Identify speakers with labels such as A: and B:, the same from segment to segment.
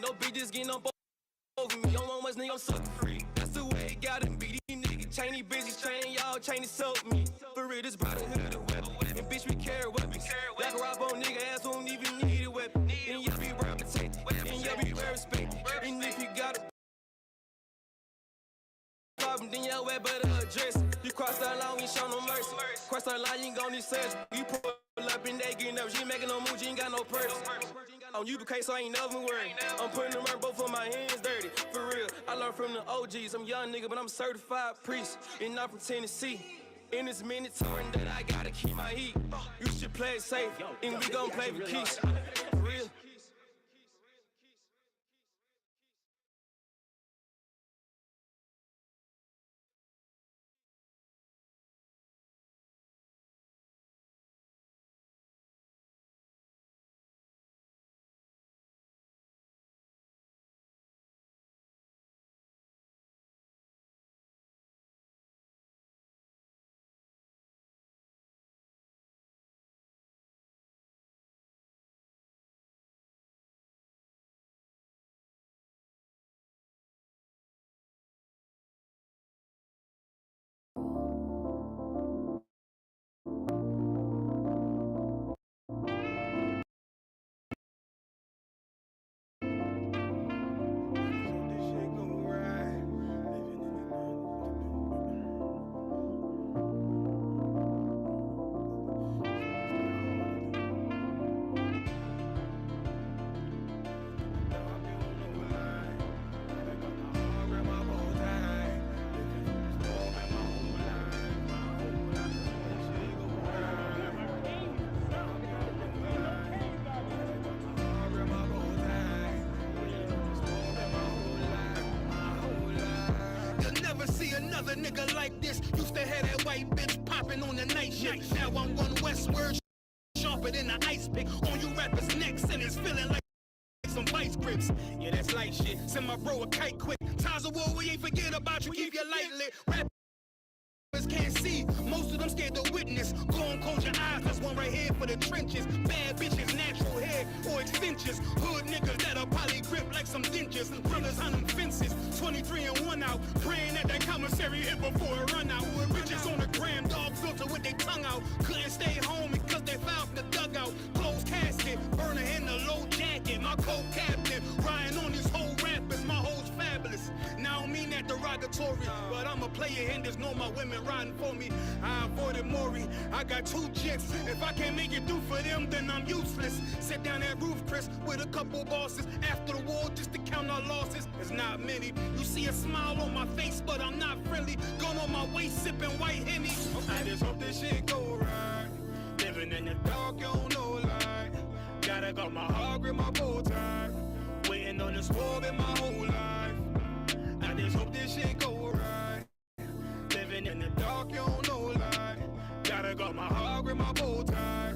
A: Your bitches getting up over me. Don't want much nigga, I'm sucker free. That's the way it gotta be. These niggas chainy bitches training y'all, chainy soap me. For real, this brotherhood a weapon. And bitch, we carry weapons. Like a rob on nigga ass, don't even need a weapon. And y'all be well protected. And y'all be well respected. And if you got a problem, then y'all way better address it. You cross that line, we ain't show no mercy. Cross that line, you ain't gon' need search. You pull up and they getting up. She ain't making no move, you ain't got no purse. On ISUPK, so I ain't never worried. I'm putting the murder, both of my hands dirty. For real, I learned from the OGs. I'm a young nigga, but I'm a certified priest. And I'm from Tennessee. In this mandatory that I gotta keep my heat. You should play it safe, and we gon' play with Keisha. For real.
B: Another nigga like this used to have that white bitch popping on the night shift. Now I'm one westward, sharper than the ice pick on you rappers' necks, and it's feeling like some vice grips. Yeah, that's light shit. Send my bro a kite quick. Times of war, we ain't forget about you. Keep your light lit. Rappers can't see. Most of them scared to witness. Go and close your eyes. There's one right here for the trenches. Bad bitches, natural hair or extensions. Hood niggas that'll probably grip like some dentures. Brothers on them fences. 23 and 1 out. Praying that that commissary hit before it run out. Who riches on the gram, dog filter with their tongue out. Couldn't stay home because they found the dugout. Closed casket, burner in the low jacket. My co-captain, riding on these whole rappers. My hoes fabulous. Now I don't mean that derogatory, but I'm a player and there's no my women riding for me. I avoided Maury. I got 2 jets. If I can't make it through for them, then I'm useless. Sit down that roof, Chris, with a couple bosses. After the war, just to count our losses. It's not many. You see a smile on my face, but I'm not friendly. Gun on my waist, sipping white Henny. I just hope this shit go right. Living in the dark, you don't know light. Gotta got my heart, grip my bow tie. Waiting on this war in my whole life. I just hope this shit go right. Living in the dark, you don't know light. Gotta got my heart, grip my bow tie.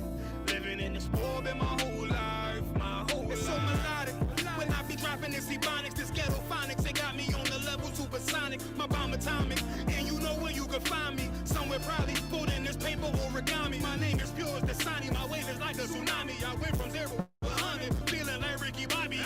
B: Living in this war in my whole life. My whole life. It's so melodic. When I be dropping this ebonics, this ghetto phonics, they got me on the level supersonic. My bomb atomic, and you know where you can find me. Somewhere probably folding this paper origami. My name is pure as the Sani. My wave is like a tsunami. I went from 0 to 100, feeling like Ricky Bobby.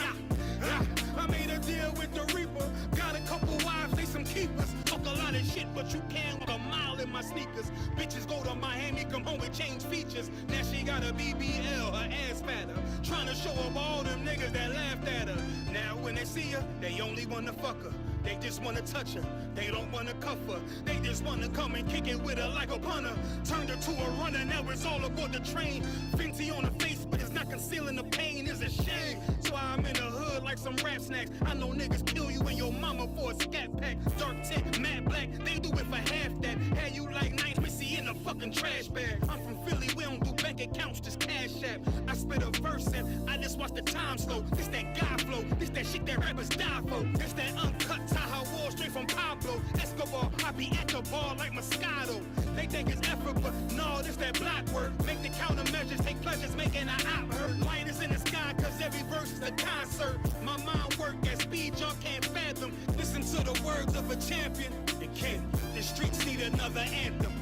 B: I made a deal with the Reaper. Got a couple wives, they some keepers. Talk a lot of shit, but you can't walk a mile in my sneakers. Bitches go to Miami, come home with change features. Now she got a BBL, her ass fatter. Trying to show up all them niggas that laughed at her. Now when they see her, they only wanna fuck her. They just wanna touch her, they don't wanna cuff her. They just wanna come and kick it with her like a punter. Turned her to a runner, now it's all aboard the train. Fenty on the face, but it's not concealing the pain, it's a shame. So I'm in the hood like some rap snacks. I know niggas kill you and your mama for a scat pack. Dark tint, matte black, they do it for half that. Had you like nice missy in a fucking trash bag. I'm from Philly, we don't do bank accounts, just cash app. I spit a verse and I just watch the time slow. This that guy flow, this that shit that rappers die for. This that uncut Tahoe Wall straight from Pablo Escobar. I be at the bar like Moscato. They think it's effort, but no, this that block work. Make the countermeasures, take pleasures, making an op hurt. Light is in the sky, cause every verse is a concert. My mind work at speed y'all can't fathom. Listen to the words of a champion. You can't, the streets need another anthem.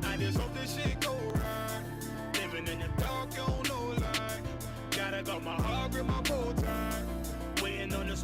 B: I just hope this shit go right. Living in the dark, you don't know light. Gotta got my heart, grip my bow tie. Waiting on the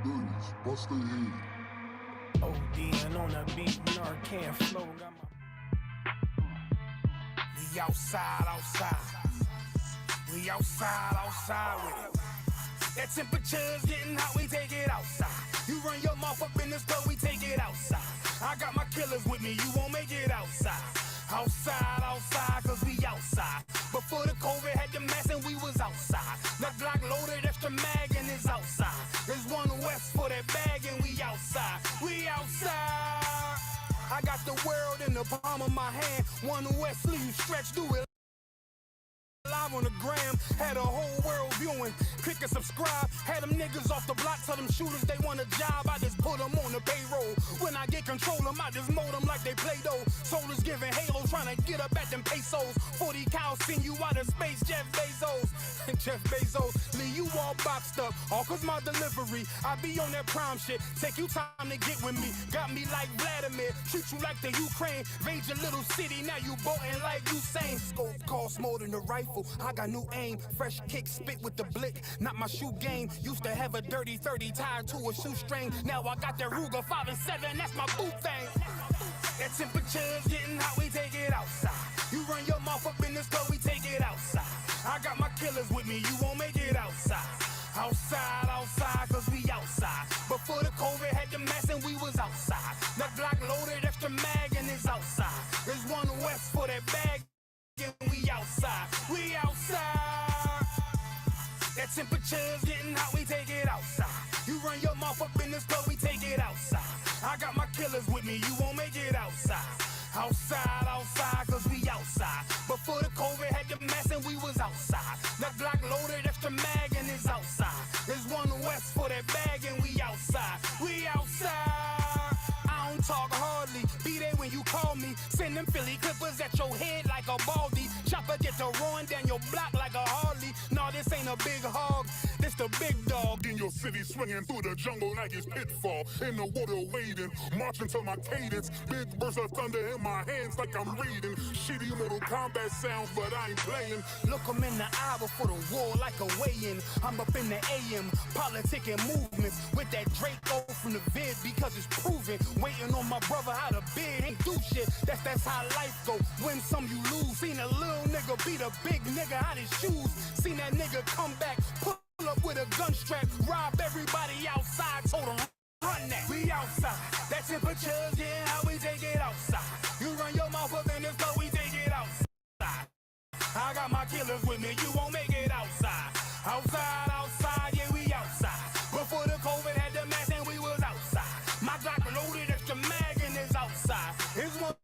C: dirties, bust their head.
B: ODing on the beat, Narcan flow, got my... We outside, we outside with it. That temperature's getting hot, we take it outside. You run your mouth up in this club, we take it outside. I got my killers with me, you won't make it outside. Outside, cause we outside. Before the COVID had the mask and we was outside. The Glock loaded, extra mag and it's outside. There's one west for that bag and we outside. We outside. I got the world in the palm of my hand. One west sleeve stretch, do it. Live on the gram, had a whole world viewing. Click and subscribe, had them niggas off the block. Tell them shooters they want a job, I just put them on the payroll. When I get control them, I just mold them like they Play-Doh. Soldiers giving Halo, trying to get up at them pesos. 40 cows send you out of space, Jeff Bezos. Jeff Bezos, leave you all boxed up, all cause my delivery. I be on that prime shit, take you time to get with me. Got me like Vladimir, treat you like the Ukraine. Raid your little city, now you boating like Usain. Scope costs more than a rifle, I got new aim. Fresh kick, spit with the blick, not my shoe game. Used to have a dirty 30 tied to a shoestring. Now I got that Ruger 5 and 7, that's my boot thing. That temperature's getting hot, we take it outside. You run your mouth up in this club, we take it outside. I got my killers with me, you won't make it outside. Outside, cause we outside. Before the COVID had the mask and we was outside. The Glock loaded, extra mag and it's outside. There's one west for that bag and we outside. We outside. That temperature's getting hot, we take it outside. You run your mouth up in this club, we take it outside. I got my killers with me, you won't make it outside. Outside, cause we outside. Before the COVID had the mask and we was outside. The Glock loaded, extra mag and it's outside. There's one west for that bag and we outside. We outside. I don't talk hardly, be there when you call me. Send them Philly clippers at your head like a baldy. Chopper get to run down your block like a Harley. No, this ain't a big hog, this the big dog.
C: In your city, swinging through the jungle like it's pitfall. In the water wading, marching to my cadence. Big bursts of thunder in my hands like I'm reading. Shitty Mortal Kombat sounds, but I ain't playing.
B: Look 'em in the eye before the war like a weigh-in. I'm up in the AM, politicking movements with that Draco from the vid because it's proven. Waiting on my brother how to bid, ain't do shit. That's how life go. Win some, you lose. Seen a little nigga beat a big nigga out his shoes. Seen that nigga come back, pull up with a gun strap, rob everybody outside. Told him run that. We outside. That temperature's getting hot, we take it outside. You run your mouth up in this club, we take it outside. I got my killers with me, you won't make it outside. Outside, yeah, we outside. Before the COVID had the mask and we was outside. My Glock loaded, extra mag and it's outside. It's one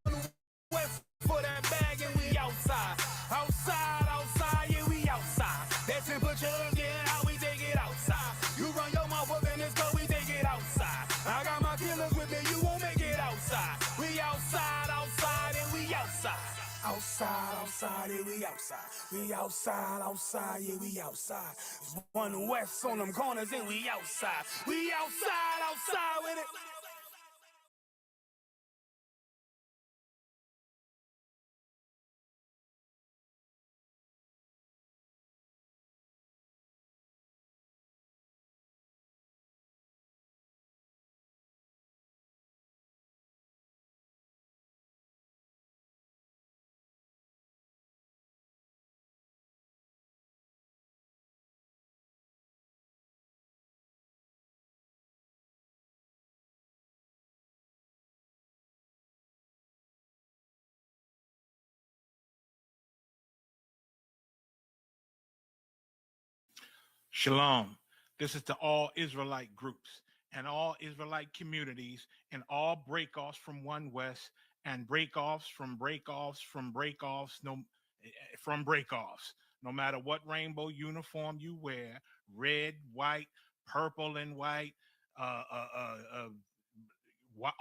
B: west for that bag and we outside. Outside, yeah, we outside. That temperature's getting hot, we take it outside. You run your mouth up in this club, we take it outside. I got my killers with me, you won't make it outside. We outside, and we outside. Outside, yeah, we outside. We outside, yeah, we outside. There's one west on them corners and we outside. We outside with it.
D: Shalom. This is to all Israelite groups and all Israelite communities and all breakoffs from One West and breakoffs from breakoffs from breakoffs from breakoffs. No matter what rainbow uniform you wear, red, white, purple and white,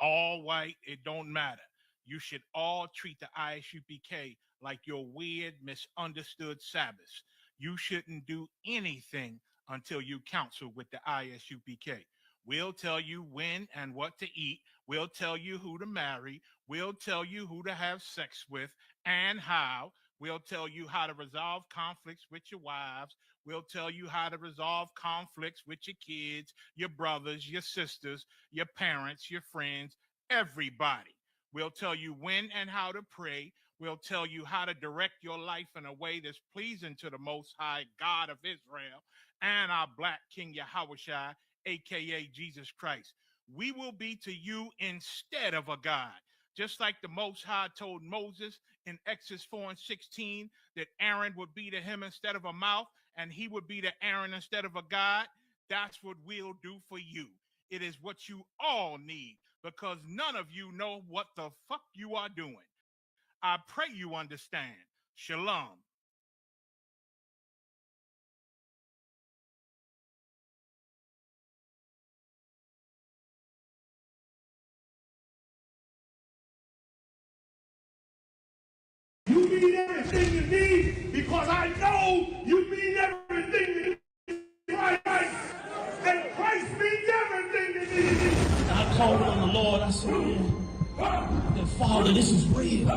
D: all white, it don't matter. You should all treat the ISUPK like your weird, misunderstood Sabbaths. You shouldn't do anything until you counsel with the ISUPK. We'll tell you when and what to eat. We'll tell you who to marry. We'll tell you who to have sex with and how. We'll tell you how to resolve conflicts with your wives. We'll tell you how to resolve conflicts with your kids, your brothers, your sisters, your parents, your friends, everybody. We'll tell you when and how to pray. We'll tell you how to direct your life in a way that's pleasing to the Most High God of Israel and our Black King Yahushua, aka Jesus Christ. We will be to you instead of a God. Just like the Most High told Moses in Exodus 4 and 16 that Aaron would be to him instead of a mouth and he would be to Aaron instead of a God, that's what we'll do for you. It is what you all need because none of you know what the fuck you are doing. I pray you understand. Shalom.
E: You mean everything to me because I know you mean everything to Christ. And Christ means everything to me. I called on the Lord. I said, man, Father, this is real.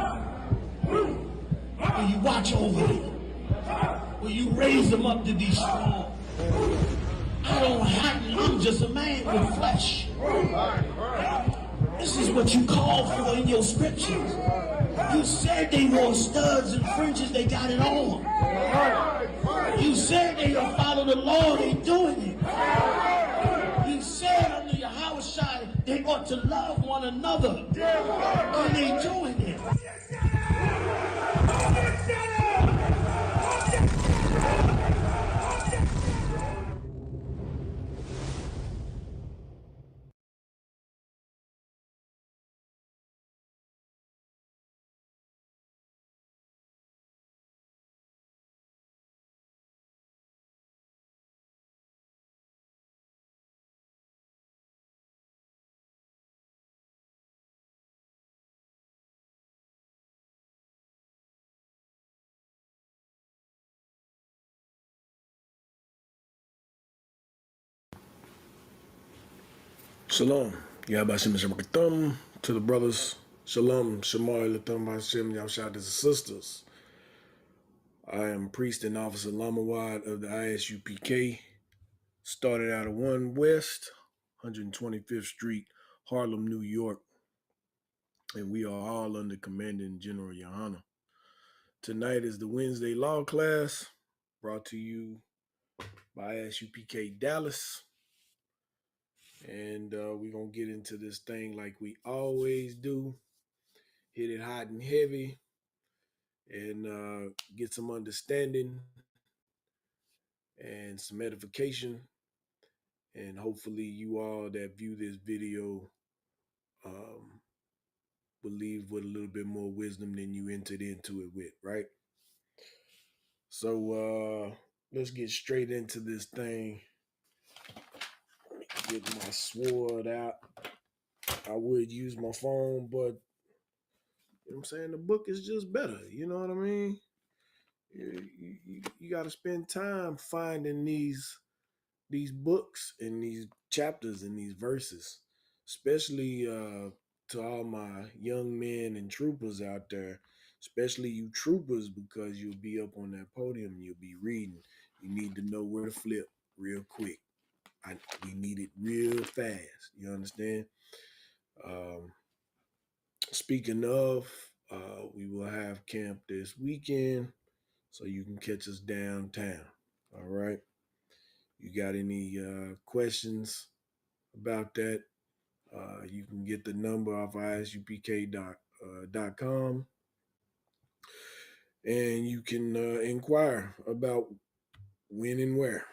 E: Will you watch over me? Will you raise them up to be strong? I don't have to. I'm just a man with flesh. This is what you call for in your scriptures. You said they wore studs and fringes, they got it on. You said they don't follow the law, they doing it. You said under your house shine, they ought to love one another. And they doing it.
F: Shalom. Yabashim Shabakatum to the brothers. Shalom. Shamar Latham Hashem Yahshua to the sisters. I am priest and officer Lamawad of the ISUPK. Started out of 1 West, 125th Street, Harlem, New York. And we are all under Commanding General Yohana. Tonight is the Wednesday Law class brought to you by ISUPK Dallas. And we're going to get into this thing like we always do. Hit it hot and heavy and get some understanding and some edification. And hopefully you all that view this video will leave with a little bit more wisdom than you entered into it with, right? So let's get straight into this thing. Let me get my sword out. I would use my phone, but you know what I'm saying? The book is just better. You know what I mean? You got to spend time finding these books and these chapters and these verses, especially to all my young men and troopers out there, especially you troopers, because you'll be up on that podium, you'll be reading. You need to know where to flip real quick. We need it real fast. You understand? Speaking of, we will have camp this weekend, so you can catch us downtown. All right. You got any questions about that? You can get the number off isupk.com, and you can inquire about when and where.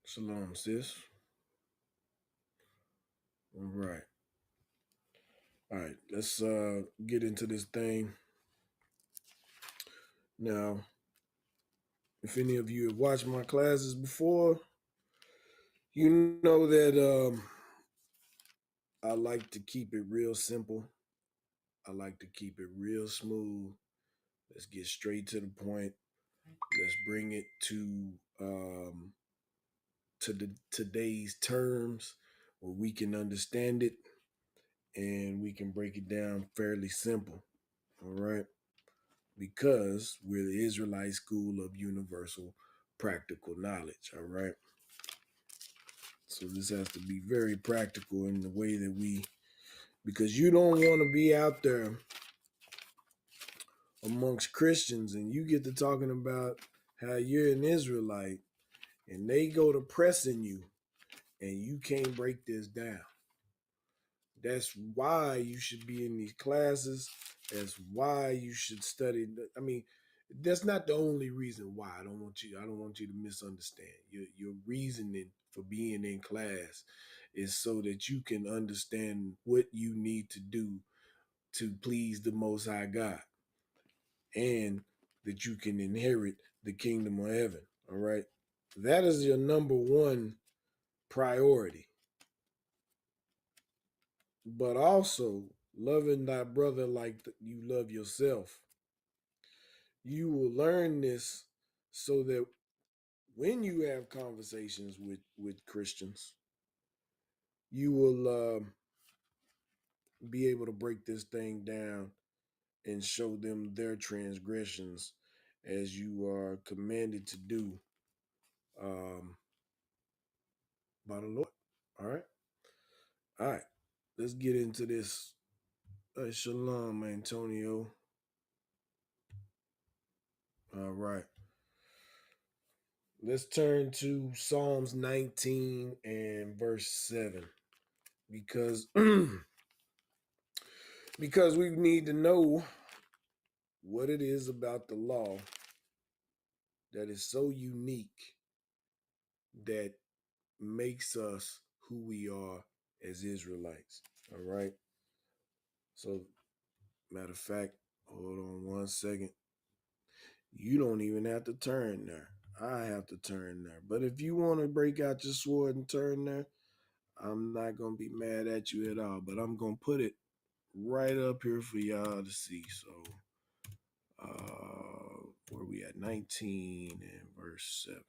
F: Shalom, sis. All right. All right, let's get into this thing. Now, if any of you have watched my classes before, you know that I like to keep it real simple. I like to keep it real smooth. Let's get straight to the point. Let's bring it to today's terms where we can understand it and we can break it down fairly simple. All right. Because we're the Israelite School of Universal Practical Knowledge. All right. So this has to be very practical in the way that because you don't want to be out there amongst Christians and you get to talking about how you're an Israelite and they go to pressing you and you can't break this down. That's why you should be in these classes. That's why you should study. I mean, that's not the only reason why. I don't want you to misunderstand. Your reasoning for being in class is so that you can understand what you need to do to please the Most High God, and that you can inherit the kingdom of heaven. All right. That is your number one priority. But also loving thy brother like you love yourself. You will learn this so that when you have conversations with Christians, you will be able to break this thing down and show them their transgressions as you are commanded to do um, by the Lord. All right. All right. Let's get into this. Shalom, Antonio. All right. Let's turn to Psalms 19 and verse 7 because because we need to know what it is about the law that is so unique that makes us who we are as Israelites. All right. So, matter of fact, hold on one second. You don't even have to turn there. I have to turn there. But if you want to break out your sword and turn there, I'm not going to be mad at you at all. But I'm going to put it right up here for y'all to see. So, where we at? 19 and verse 7.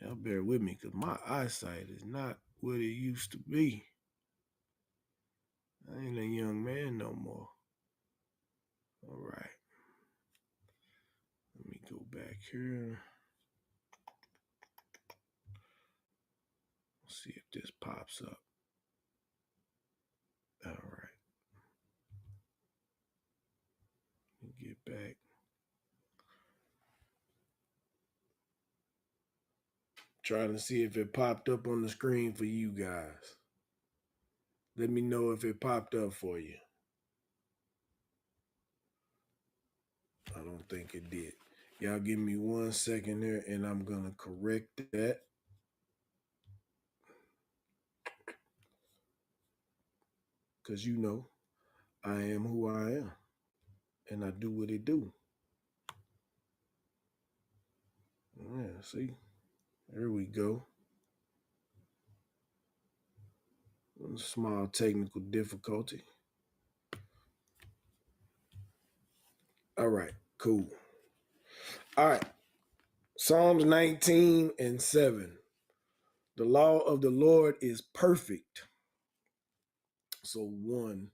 F: Y'all bear with me because my eyesight is not what it used to be. I ain't a young man no more. All right. Let me go back here. See if this pops up. All right. Let me get back. Trying to see if it popped up on the screen for you guys. Let me know if it popped up for you. I don't think it did. Y'all give me 1 second here and I'm going to correct that. Because you know, I am who I am. And I do what it do. Yeah, see? There we go. A small technical difficulty. All right, cool. All right. Psalms 19 and 7. The law of the Lord is perfect. So, one,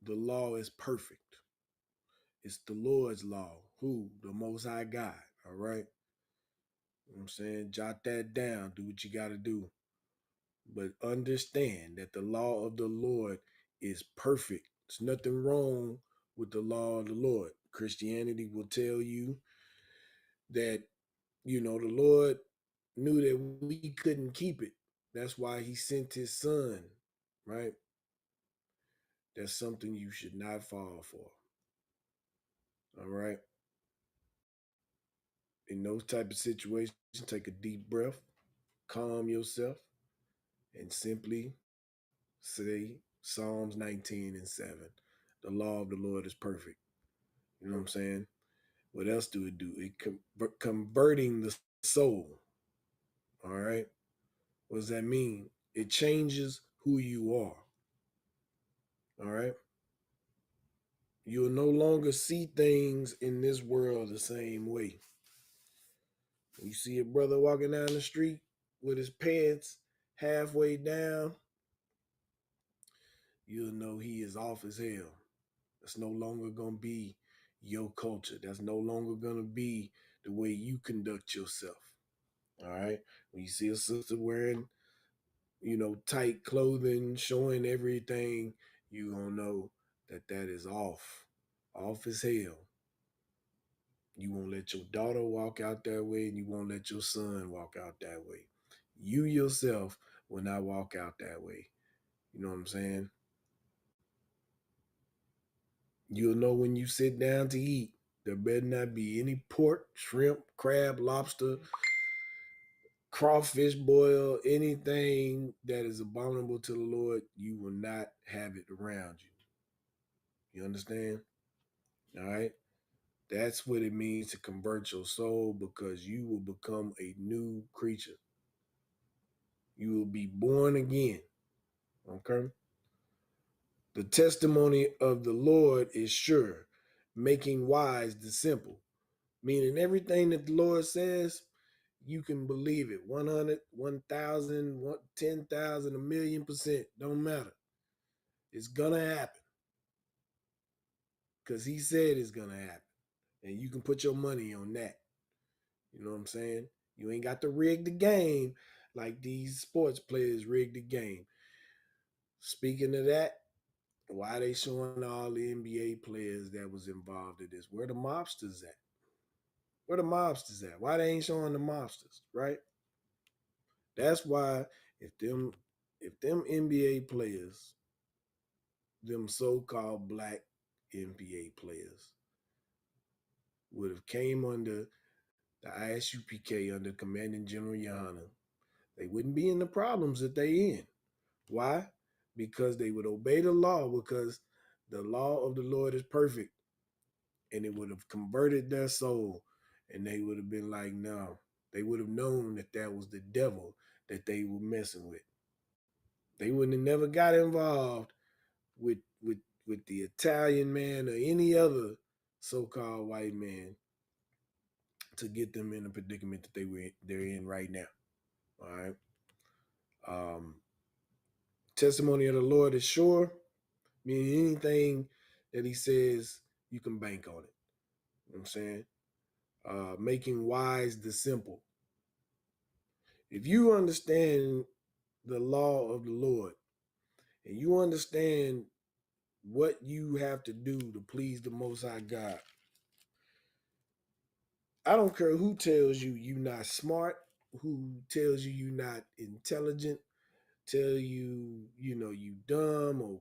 F: the law is perfect. It's the Lord's law. Who? The Most High God. All right. You know what I'm saying? Jot that down. Do what you got to do. But understand that the law of the Lord is perfect. There's nothing wrong with the law of the Lord. Christianity will tell you that, the Lord knew that we couldn't keep it. That's why he sent his son, right? That's something you should not fall for. All right. In those type of situations, take a deep breath, calm yourself, and simply say Psalms 19 and 7. The law of the Lord is perfect. You know what I'm saying? What else do it do? It converting the soul. All right. What does that mean? It changes who you are. All right. You'll no longer see things in this world the same way. You see a brother walking down the street with his pants halfway down, you'll know he is off as hell. That's no longer gonna be your culture. That's no longer gonna be the way you conduct yourself. All right. When you see a sister wearing, tight clothing, showing everything, you gonna know that that is off as hell. You won't let your daughter walk out that way, and you won't let your son walk out that way. You yourself will not walk out that way. You know what I'm saying? You'll know when you sit down to eat, there better not be any pork, shrimp, crab, lobster, crawfish boil, anything that is abominable to the Lord. You will not have it around you. You understand? All right. That's what it means to convert your soul, because you will become a new creature. You will be born again. Okay. The testimony of the Lord is sure, making wise the simple. Meaning everything that the Lord says, you can believe it. 100, 1,000, 10,000, a million percent. Don't matter. It's going to happen. Because he said it's going to happen. And you can put your money on that. You know what I'm saying? You ain't got to rig the game like these sports players rig the game. Speaking of that, why they showing all the NBA players that was involved in this? Where the mobsters at? Where the mobsters at? Why they ain't showing the mobsters, right? That's why if them NBA players, them so-called black NBA players, would have came under the ISUPK under Commanding General Yohana, they wouldn't be in the problems that they in. Why? Because they would obey the law, because the law of the Lord is perfect. And it would have converted their soul. And they would have been like, no. They would have known that that was the devil that they were messing with. They wouldn't have never got involved with the Italian man or any other so-called white man to get them in the predicament that they're in right now. All right. Testimony of the Lord is sure, meaning anything that he says, you can bank on it. You know what I'm saying? Making wise the simple. If you understand the law of the Lord and you understand what you have to do to please the Most High God, I don't care who tells you you're not smart, who tells you you're not intelligent, tell you, you dumb, or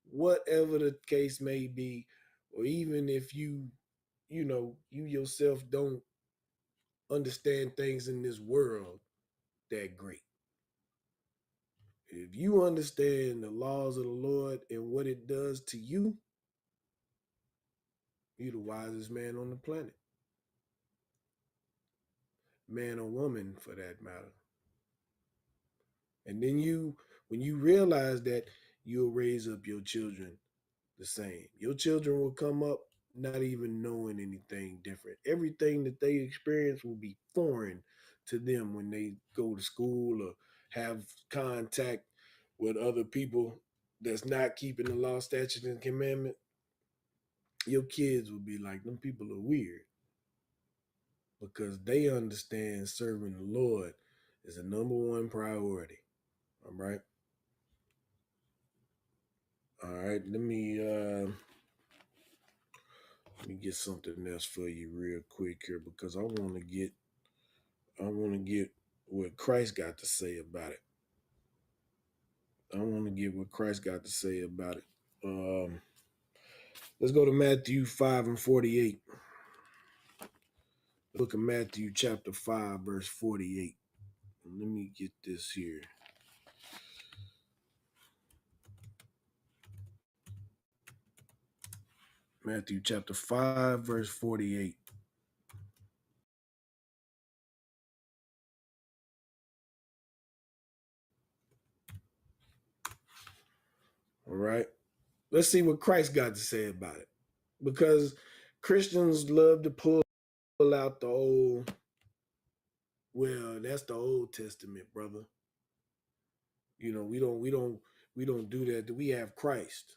F: whatever the case may be, or even if you yourself don't understand things in this world that great. If you understand the laws of the Lord and what it does to you, you're the wisest man on the planet. Man or woman, for that matter. And then when you realize that, you'll raise up your children the same. Your children will come up not even knowing anything different. Everything that they experience will be foreign to them when they go to school or have contact with other people that's not keeping the law, statutes, and commandment. Your kids will be like, them people are weird, because they understand serving the Lord is the number one priority. All right. All right. Let me get something else for you real quick here, because I want to get what Christ got to say about it. I want to get what Christ got to say about it. Let's go to Matthew 5:48. Look at Matthew chapter 5, verse 48. Let me get this here. Matthew chapter 5, verse 48. All right. Let's see what Christ got to say about it. Because Christians love to pull out the that's the Old Testament, brother. You know, we don't do that. We have Christ.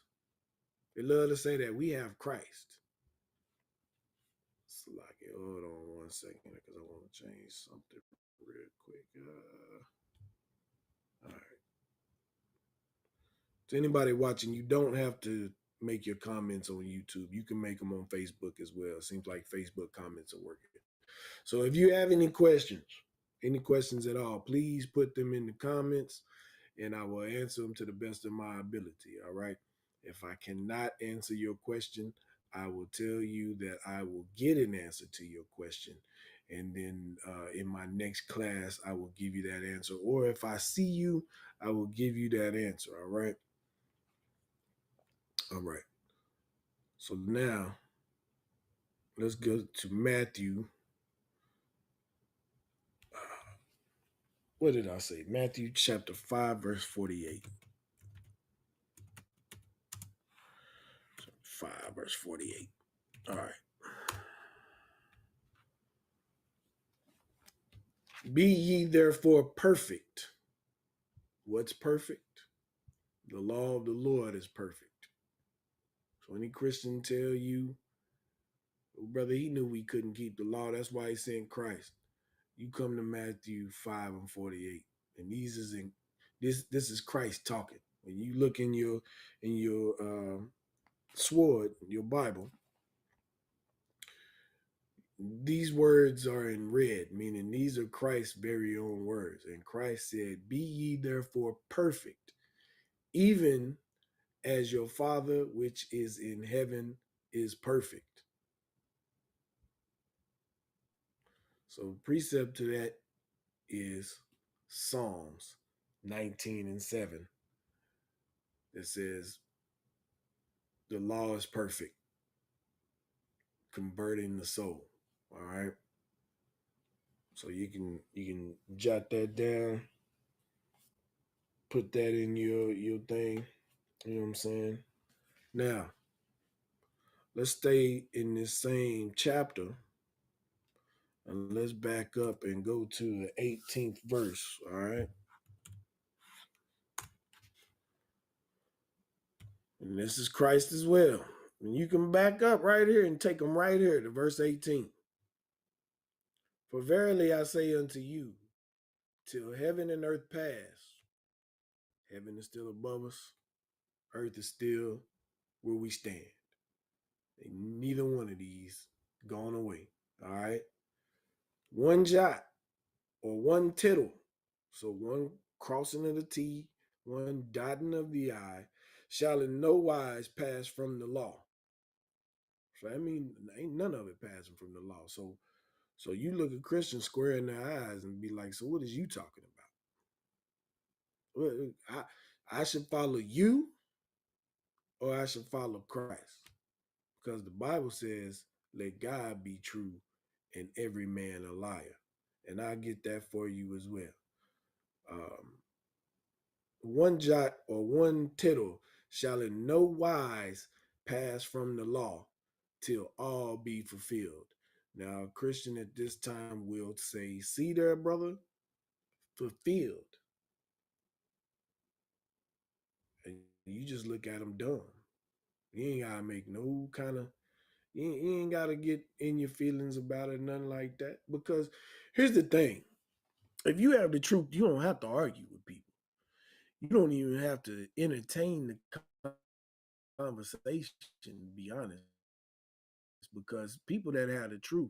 F: They love to say that we have Christ. Slocky, hold on 1 second because I want to change something real quick. All right. To anybody watching, you don't have to make your comments on YouTube. You can make them on Facebook as well. It seems like Facebook comments are working. So if you have any questions at all, please put them in the comments and I will answer them to the best of my ability. All right. If I cannot answer your question, I will tell you that I will get an answer to your question. And then in my next class, I will give you that answer. Or if I see you, I will give you that answer. All right. All right. So now let's go to Matthew. What did I say? Matthew chapter 5, verse 48. 5, verse 48. All right. Be ye therefore perfect. What's perfect? The law of the Lord is perfect. So any Christian tell you, well, brother, he knew we couldn't keep the law. That's why he sent Christ. You come to Matthew 5 and 48. And this is Christ talking. When you look in your sword, your Bible, these words are in red, meaning these are Christ's very own words. And Christ said, be ye therefore perfect, even as your Father which is in heaven is perfect. So precept to that is Psalms 19 and 7 that says the law is perfect, converting the soul. All right. So you can jot that down, put that in your thing. You know what I'm saying? Now, let's stay in this same chapter and let's back up and go to the 18th verse. All right. And this is Christ as well. And you can back up right here and take them right here to verse 18. For verily I say unto you, till heaven and earth pass, heaven is still above us, earth is still where we stand. And neither one of these gone away. All right. One jot or one tittle. So one crossing of the T, one dotting of the I, shall in no wise pass from the law. So I mean, ain't none of it passing from the law. So you look at Christians square in their eyes and be like, so what is you talking about? Well, I should follow you or I should follow Christ. Because the Bible says, let God be true and every man a liar. And I get that for you as well. One jot or one tittle shall in no wise pass from the law till all be fulfilled. Now, a Christian at this time will say, see there, brother, fulfilled. And you just look at them dumb. You ain't got to make no kind of, you ain't got to get in your feelings about it, nothing like that. Because here's the thing. If you have the truth, you don't have to argue with people. You don't even have to entertain the conversation, to be honest, because people that have the truth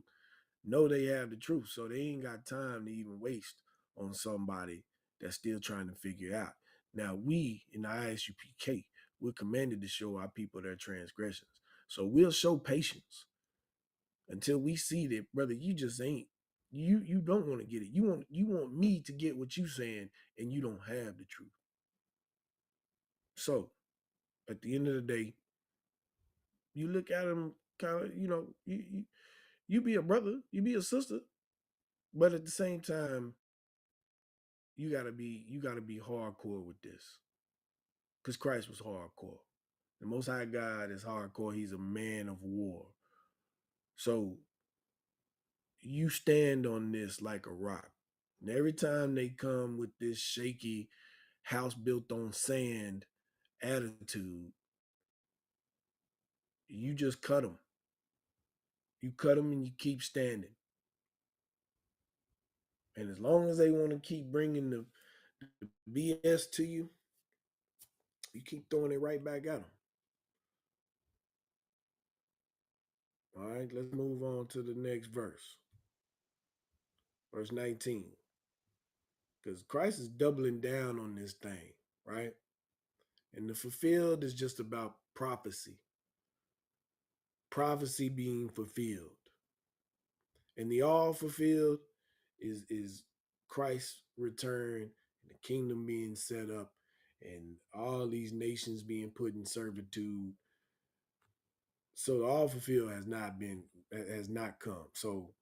F: know they have the truth, so they ain't got time to even waste on somebody that's still trying to figure out. Now, we in the ISUPK, we're commanded to show our people their transgressions, so we'll show patience until we see that, brother, you just ain't. You don't want to get it. You want me to get what you saying, and you don't have the truth. So, at the end of the day, you look at them kind of, you be a brother, you be a sister, but at the same time, you gotta be hardcore with this, because Christ was hardcore. The Most High God is hardcore. He's a man of war. So you stand on this like a rock. And every time they come with this shaky, house built on sand attitude, you just cut them. You cut them and you keep standing. And as long as they want to keep bringing the BS to you, you keep throwing it right back at them. All right, let's move on to the next verse. Verse 19. Because Christ is doubling down on this thing, right? And the fulfilled is just about prophecy. Prophecy being fulfilled. And the all fulfilled is Christ's return and the kingdom being set up and all these nations being put in servitude. So the all fulfilled has not come. So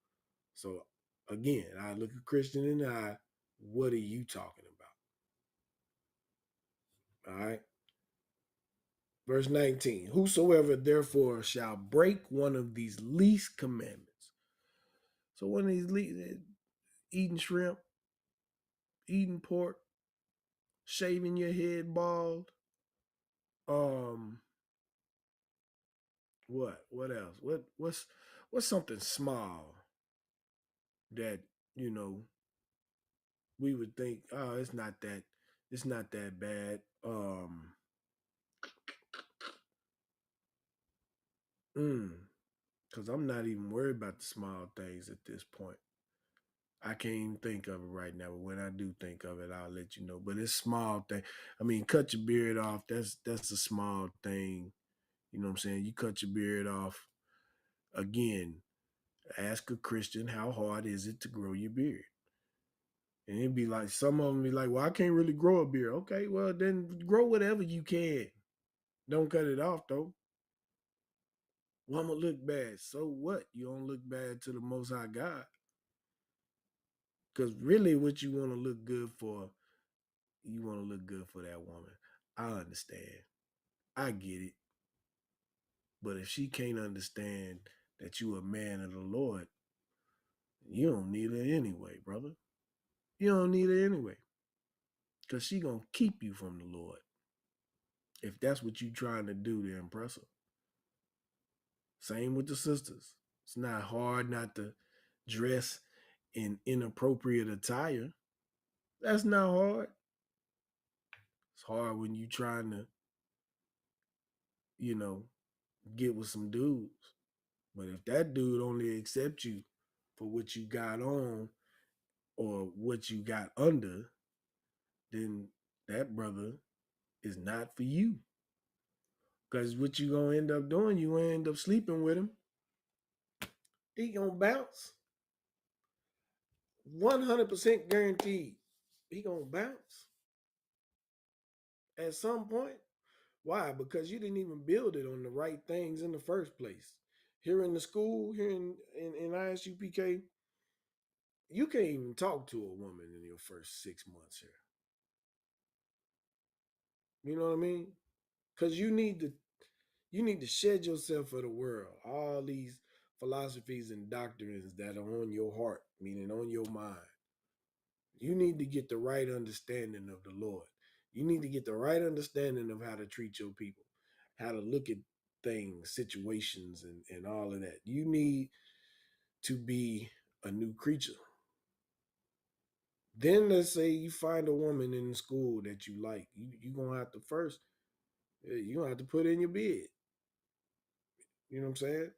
F: again, I look a Christian in the eye. What are you talking about? All right. Verse 19. Whosoever therefore shall break one of these least commandments. So one of these eating shrimp, eating pork, shaving your head bald. What else? What's something small that, you know, we would think, oh, it's not that bad. Because I'm not even worried about the small things at this point. I can't even think of it right now, but when I do think of it, I'll let you know. But it's small thing. I mean, cut your beard off. That's a small thing. You know what I'm saying? You cut your beard off. Again, ask a Christian how hard is it to grow your beard. And it'd be like, some of them be like, well, I can't really grow a beard. Okay, well, then grow whatever you can. Don't cut it off, though. Well, I'm going to look bad. So what? You don't look bad to the Most High God. Because really what you want to look good for, you want to look good for that woman. I understand. I get it. But if she can't understand that you a man of the Lord, you don't need her anyway, brother. You don't need her anyway. Because she going to keep you from the Lord. If that's what you trying to do to impress her. Same with the sisters. It's not hard not to dress in inappropriate attire. That's not hard. It's hard when you trying to, you know, get with some dudes. But if that dude only accepts you for what you got on or what you got under, then that brother is not for you. Because what you going to end up doing, you going to end up sleeping with him. He going to bounce. 100% guaranteed. He going to bounce. At some point. Why? Because you didn't even build it on the right things in the first place. Here in the school, here in ISUPK, you can't even talk to a woman in your first 6 months here. You know what I mean? Because you need to shed yourself for the world. All these philosophies and doctrines that are on your heart, meaning on your mind. You need to get the right understanding of the Lord. You need to get the right understanding of how to treat your people, how to look at things, situations, and all of that. You need to be a new creature. Then let's say you find a woman in school that you like. You're going to have to first, you're going to have to put in your bid. You know what I'm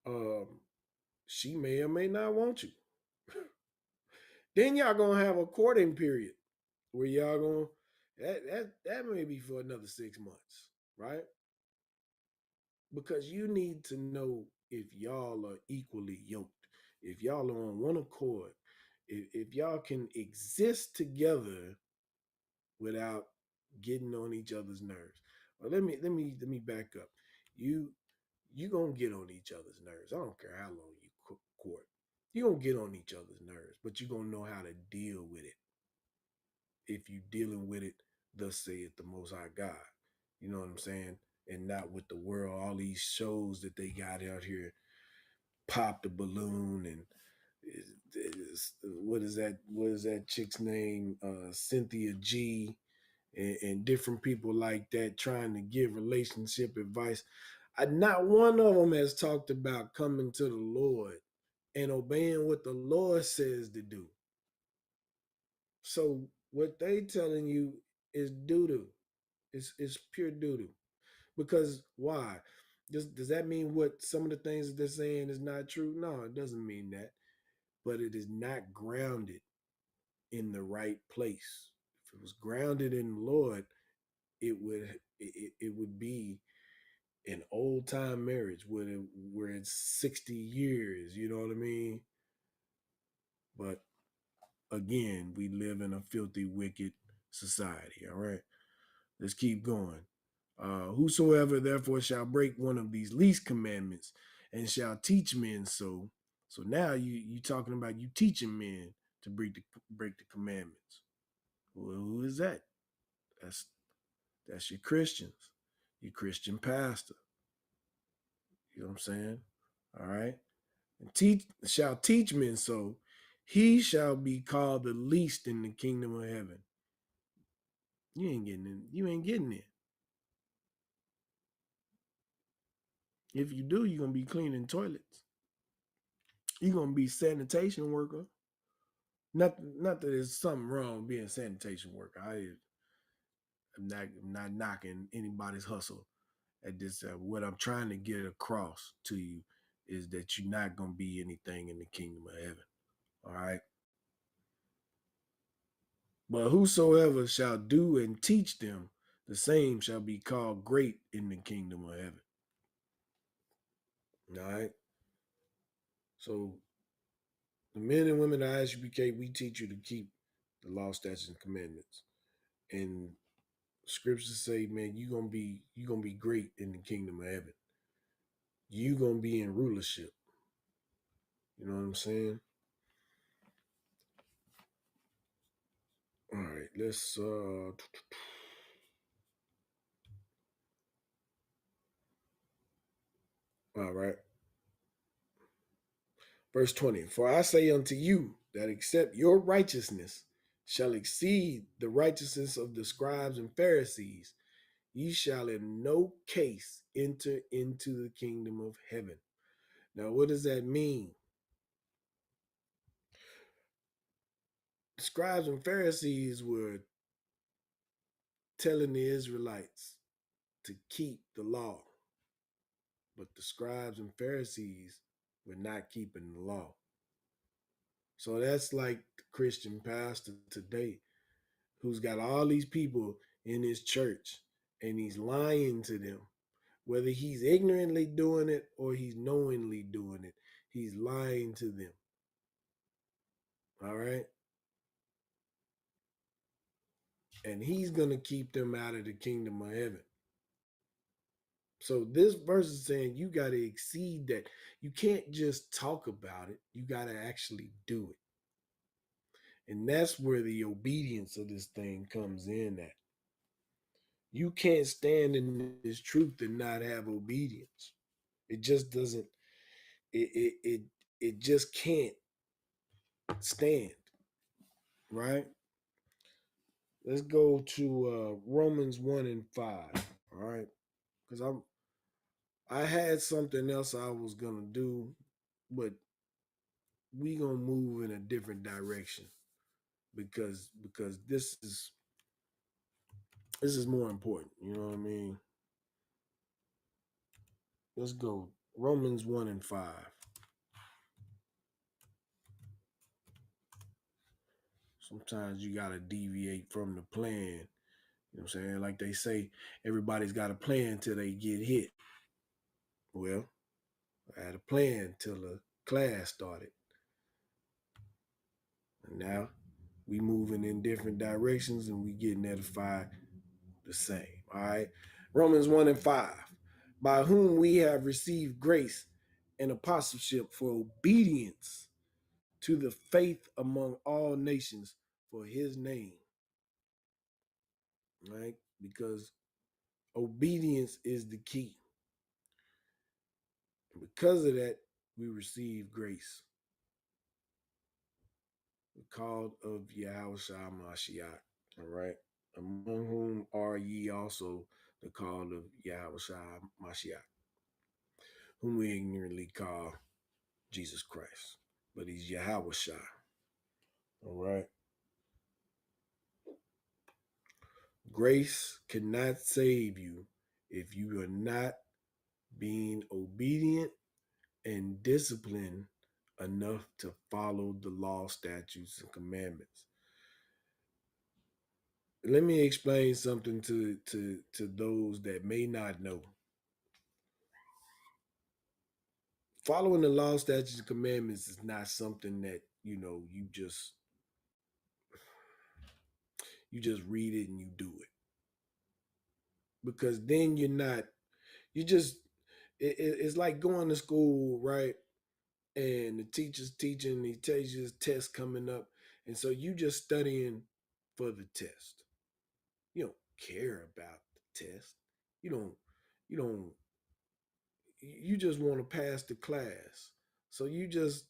F: saying? She may or may not want you. Then y'all going to have a courting period where y'all going to, that may be for another 6 months, right? Because you need to know if y'all are equally yoked, if y'all are on one accord, if y'all can exist together without getting on each other's nerves. Well, let me back up. You gonna get on each other's nerves. I don't care how long you court. You gonna get on each other's nerves, but you gonna know how to deal with it. If you dealing with it, thus saith the Most High God. You know what I'm saying? And not with the world, all these shows that they got out here, Pop the Balloon and what is that chick's name? Cynthia G. and different people like that trying to give relationship advice. Not one of them has talked about coming to the Lord and obeying what the Lord says to do. So what they telling you is doo doo. It's pure doo doo. Because why? Does that mean what some of the things that they're saying is not true? No, it doesn't mean that. But it is not grounded in the right place. If it was grounded in the Lord, it would be an old time marriage where it's 60 years, you know what I mean? But again, we live in a filthy, wicked society, all right? Let's keep going. Whosoever therefore shall break one of these least commandments and shall teach men so. So now you talking about you teaching men to break the commandments. Well, who is that? That's that's your Christians, your Christian pastor. You know what I'm saying? All right. And teach men so, he shall be called the least in the kingdom of heaven. You ain't getting in. You ain't getting in. If you do, you're gonna be cleaning toilets. You're gonna be sanitation worker. Not that there's something wrong being a sanitation worker. I'm not knocking anybody's hustle at this. What I'm trying to get across to you is that you're not gonna be anything in the kingdom of heaven. All right. But whosoever shall do and teach them, the same shall be called great in the kingdom of heaven. All right. So the men and women of ISUPK, we teach you to keep the law, statutes, and commandments. And scriptures say, man, you're gonna be great in the kingdom of heaven. You're gonna be in rulership. You know what I'm saying? All right, let's all right. Verse 20. For I say unto you that except your righteousness shall exceed the righteousness of the scribes and Pharisees, ye shall in no case enter into the kingdom of heaven. Now, what does that mean? The scribes and Pharisees were telling the Israelites to keep the law, but the scribes and Pharisees were not keeping the law. So that's like the Christian pastor today who's got all these people in his church and he's lying to them. Whether he's ignorantly doing it or he's knowingly doing it, he's lying to them. All right? And he's going to keep them out of the kingdom of heaven. So this verse is saying you got to exceed that. You can't just talk about it. You got to actually do it. And that's where the obedience of this thing comes in at. You can't stand in this truth and not have obedience. It just doesn't, it just can't stand, right? Let's go to Romans 1 and 5. All right. Because I had something else I was gonna do, but we gonna move in a different direction because this is more important. You know what I mean? Let's go. Romans 1 and 5. Sometimes you gotta deviate from the plan. You know what I'm saying? Like they say, everybody's got a plan till they get hit. Well, I had a plan till the class started. And now we moving in different directions and we getting edified the same. All right. Romans 1 and 5. By whom we have received grace and apostleship for obedience to the faith among all nations for his name. Right? Because obedience is the key. And because of that, we receive grace. We're called of Yahweh Shah Mashiach. All right. among whom are ye also the called of Yahweh Mashiach, whom we ignorantly call Jesus Christ. But he's Yahweh Shai. All right. Grace cannot save you if you are not being obedient and disciplined enough to follow the law, statutes, and commandments. Let me explain something to those that may not know. Following the law, statutes, and commandments is not something that you just read it and you do it, because then you're not you just it's like going to school, right? And the teacher's teaching, he tells you his test coming up, and so you just studying for the test. You don't care about the test. You don't you don't you just want to pass the class. So you just,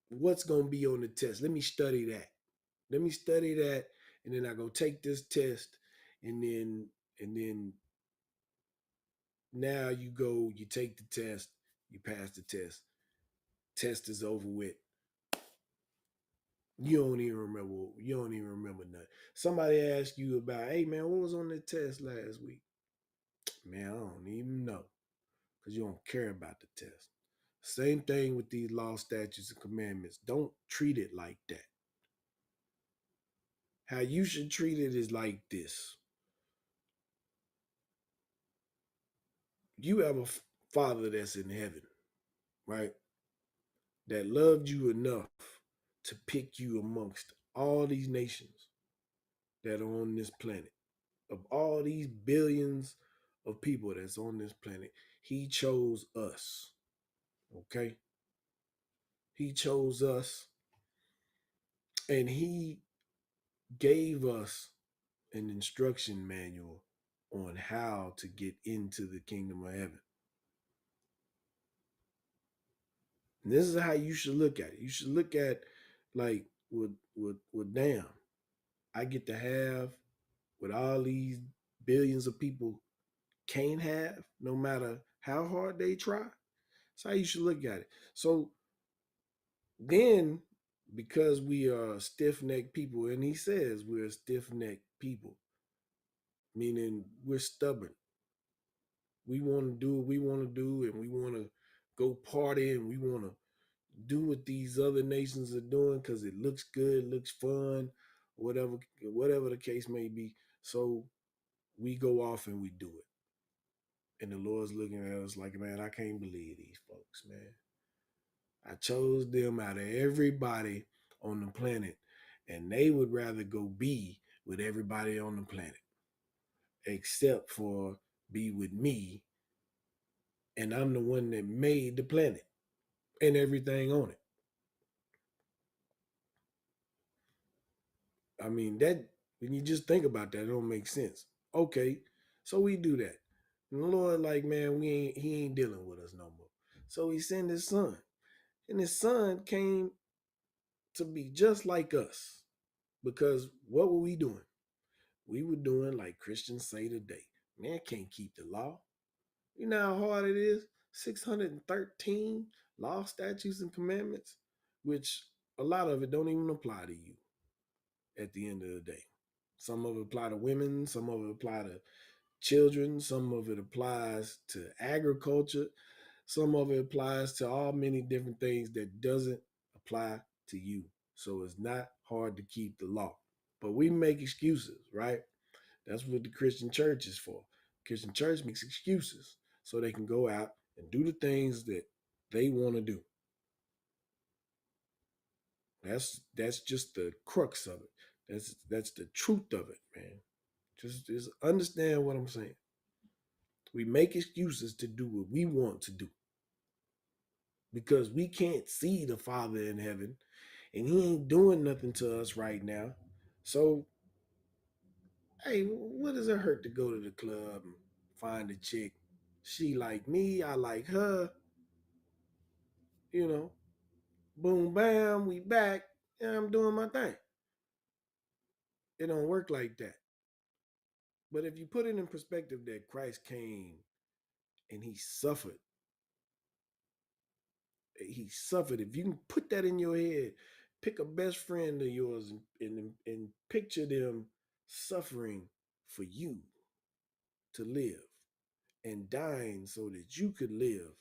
F: what's going to be on the test? Let me study that. Let me study that, and then I go take this test, and then now you go, you take the test, you pass the test. Test is over with. You don't even remember nothing. Somebody asked you about, hey man, what was on the test last week? Man, I don't even know, because you don't care about the test. Same thing with these law, statutes, and commandments. Don't treat it like that. How you should treat it is like this. You have a father that's in heaven, right? That loved you enough to pick you amongst all these nations that are on this planet. Of all these billions of people that's on this planet, he chose us. Okay? He chose us, and he gave us an instruction manual on how to get into the kingdom of heaven. And this is how you should look at it. You should look at, like, with damn, I get to have what all these billions of people can't have, no matter how hard they try. That's how you should look at it. So then, because we are stiff-necked people, and he says we're stiff-necked people, meaning we're stubborn. We want to do what we want to do, and we want to go party, and we want to do what these other nations are doing because it looks good, looks fun, whatever the case may be. So we go off and we do it. And the Lord's looking at us like, man, I can't believe these folks, man. I chose them out of everybody on the planet, and they would rather go be with everybody on the planet, except for be with me, and I'm the one that made the planet and everything on it. I mean, that, when you just think about that, it don't make sense. Okay, so we do that. And the Lord, like, man, he ain't dealing with us no more. So he sent his son. And his son came to be just like us. Because what were we doing? We were doing like Christians say today. Man can't keep the law. You know how hard it is? 613 law, statutes, and commandments, which a lot of it don't even apply to you at the end of the day. Some of it apply to women, some of it apply to children, some of it applies to agriculture, some of it applies to all many different things that doesn't apply to you. So it's not hard to keep the law. But we make excuses, right? That's what the Christian church is for. Christian church makes excuses so they can go out and do the things that they want to do. That's just the crux of it. That's the truth of it, man. Just understand what I'm saying. We make excuses to do what we want to do because we can't see the Father in heaven, and he ain't doing nothing to us right now. So, hey, what does it hurt to go to the club and find a chick? She like me, I like her, you know. Boom, bam, we back, and I'm doing my thing. It don't work like that. But if you put it in perspective that Christ came and he suffered, if you can put that in your head, pick a best friend of yours and picture them suffering for you to live and dying so that you could live.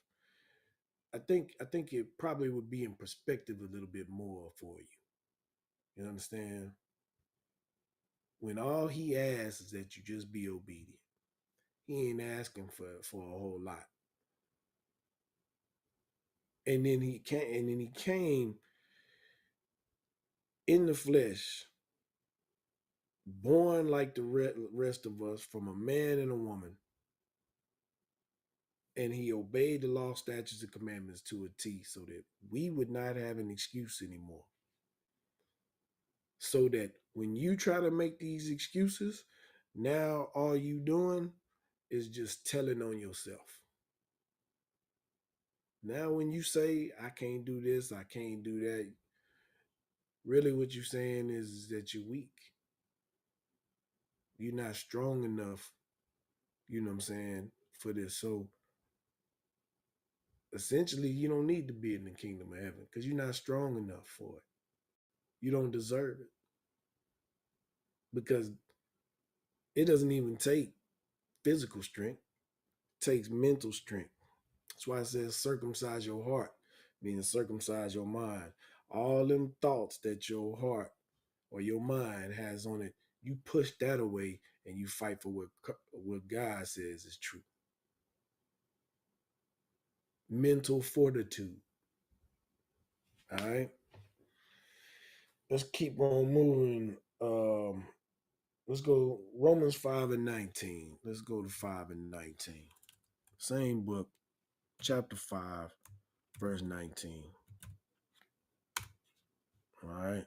F: I think it probably would be in perspective a little bit more for you. You understand? When all he asks is that you just be obedient. He ain't asking for a whole lot. And then he came in the flesh, born like the rest of us from a man and a woman, and he obeyed the law, statutes, and commandments to a T so that we would not have an excuse anymore. So that when you try to make these excuses, now all you doing is just telling on yourself. Now when you say, I can't do this, I can't do that, really what you're saying is that you're weak. You're not strong enough, you know what I'm saying, for this. So essentially, you don't need to be in the kingdom of heaven because you're not strong enough for it. You don't deserve it because it doesn't even take physical strength, it takes mental strength. That's why it says circumcise your heart, meaning circumcise your mind. All them thoughts that your heart or your mind has on it, you push that away and you fight for what God says is true. Mental fortitude. All right. Let's keep on moving. Let's go Romans 5 and 19. Let's go to 5 and 19. Same book, chapter 5, verse 19. All right.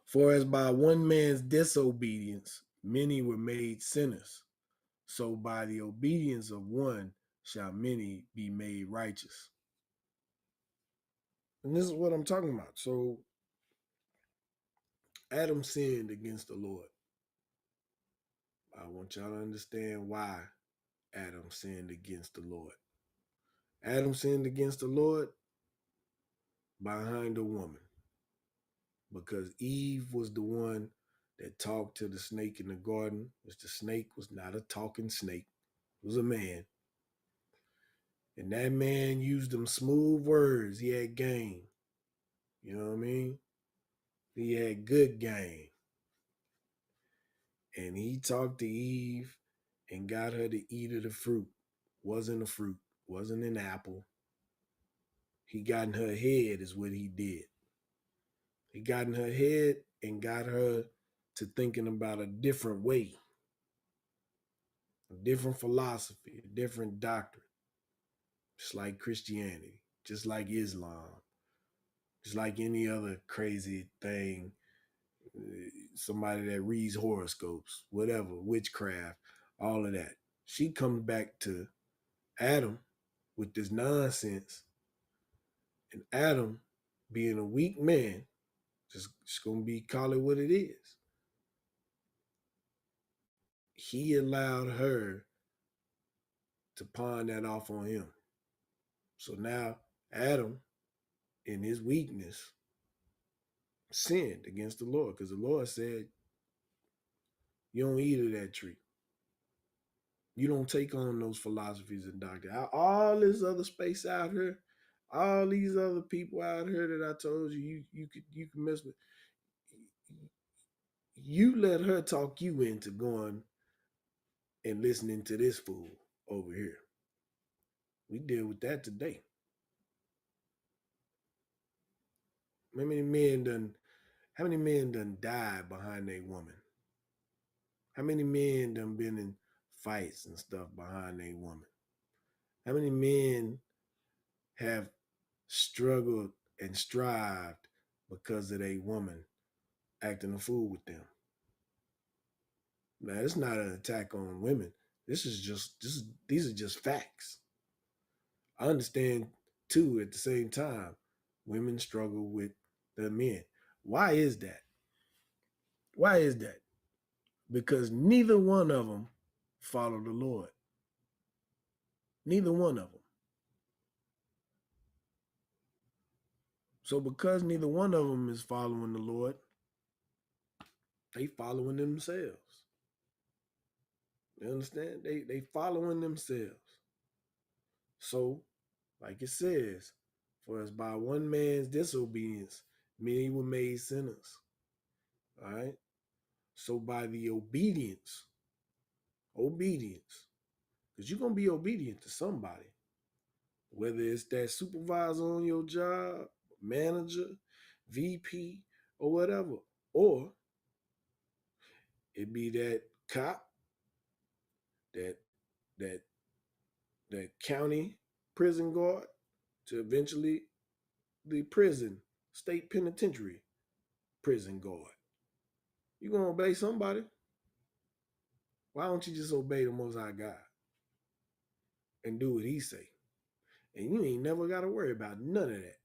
F: For as by one man's disobedience many were made sinners, so by the obedience of one shall many be made righteous. And this is what I'm talking about. So Adam sinned against the Lord. I want y'all to understand why Adam sinned against the Lord. Adam sinned against the Lord behind a woman because Eve was the one that talked to the snake in the garden, which the snake was not a talking snake, it was a man. And that man used them smooth words. He had game. You know what I mean? He had good game. And he talked to Eve and got her to eat of the fruit. Wasn't a fruit, wasn't an apple. He got in her head, is what he did. He got in her head and got her to thinking about a different way, a different philosophy, a different doctrine, just like Christianity, just like Islam, just like any other crazy thing, somebody that reads horoscopes, whatever, witchcraft, all of that. She comes back to Adam with this nonsense, and Adam, being a weak man, just gonna be call it what it is. He allowed her to pawn that off on him. So now Adam, in his weakness, sinned against the Lord because the Lord said, you don't eat of that tree. You don't take on those philosophies and doctrine. All this other space out here, all these other people out here that I told you can mess with. You let her talk you into going and listening to this fool over here. We deal with that today. How many men done died behind a woman? How many men done been in fights and stuff behind a woman? How many men have struggled and strived because of a woman acting a fool with them? Now, it's not an attack on women. These are just facts. I understand too at the same time, women struggle with the men. Why is that? Why is that? Because neither one of them follow the Lord. Neither one of them. So because neither one of them is following the Lord, they following themselves. You understand? They following themselves. So, like it says, for as by one man's disobedience, many were made sinners. All right. So by the obedience, because you're gonna be obedient to somebody, whether it's that supervisor on your job, manager, VP, or whatever, or it be that cop, that that that county prison guard, to eventually the prison, state penitentiary prison guard. You're gonna obey somebody. Why don't you just obey the Most High God and do what He say? And you ain't never got to worry about none of that.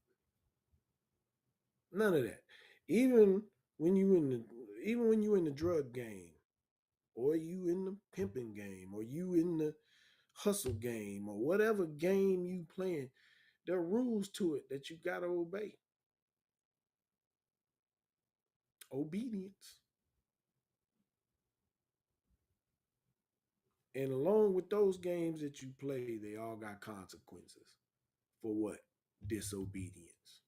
F: None of that. Even when you in the drug game, or you in the pimping game, or you in the hustle game, or whatever game you playing, there are rules to it that you gotta obey. Obedience. And along with those games that you play, they all got consequences. For what? Disobedience.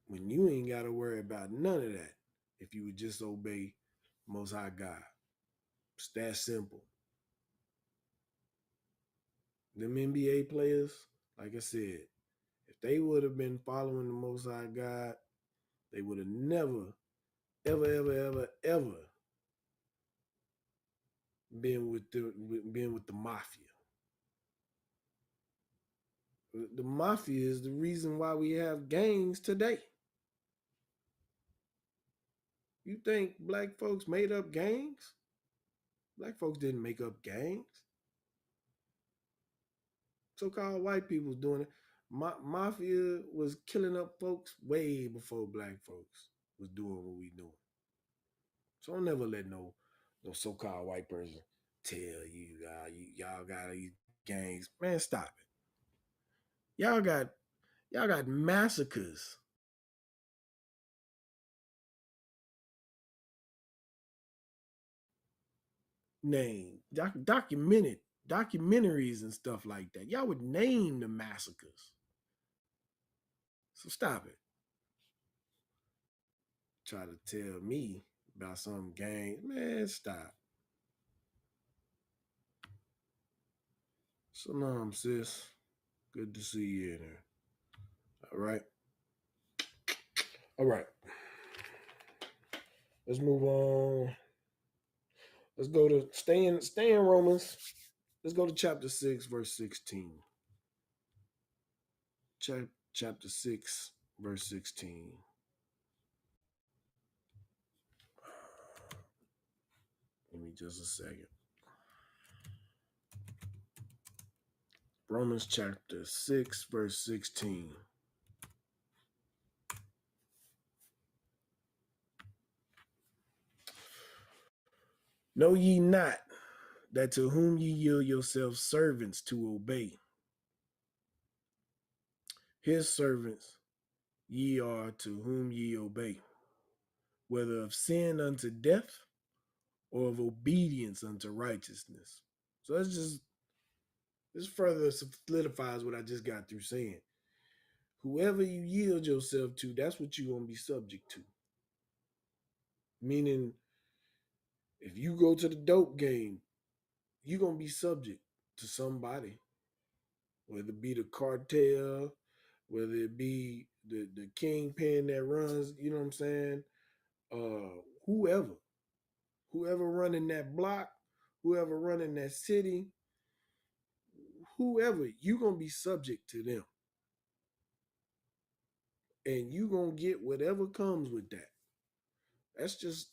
F: When you ain't gotta worry about none of that if you would just obey Most High God. It's that simple. Them NBA players, like I said, if they would have been following the Most High God, they would have never, ever been with the mafia. The mafia is the reason why we have gangs today. You think black folks made up gangs? Black folks didn't make up gangs. So-called white people doing it. Mafia was killing up folks way before black folks was doing what we doing. So don't never let no so-called white person tell you, y'all got these gangs. Man, stop it. Y'all got massacres. Name documentaries and stuff like that. Y'all would name the massacres. So stop it. Try to tell me about some gang. Man, stop. Salam, sis. Good to see you in there. All right. All right. Let's move on. Let's go to stay in Romans. Let's go to chapter 6, verse 16. Chapter 6, verse 16. Give me just a second. Romans chapter 6, verse 16. Know ye not that to whom ye yield yourselves servants to obey, his servants ye are to whom ye obey, whether of sin unto death or of obedience unto righteousness. So this further solidifies what I just got through saying. Whoever you yield yourself to, that's what you're going to be subject to. Meaning, if you go to the dope game, you're going to be subject to somebody, whether it be the cartel, whether it be the kingpin that runs, you know what I'm saying? Whoever running that block, whoever running that city, whoever, you're going to be subject to them. And you're going to get whatever comes with that. That's just,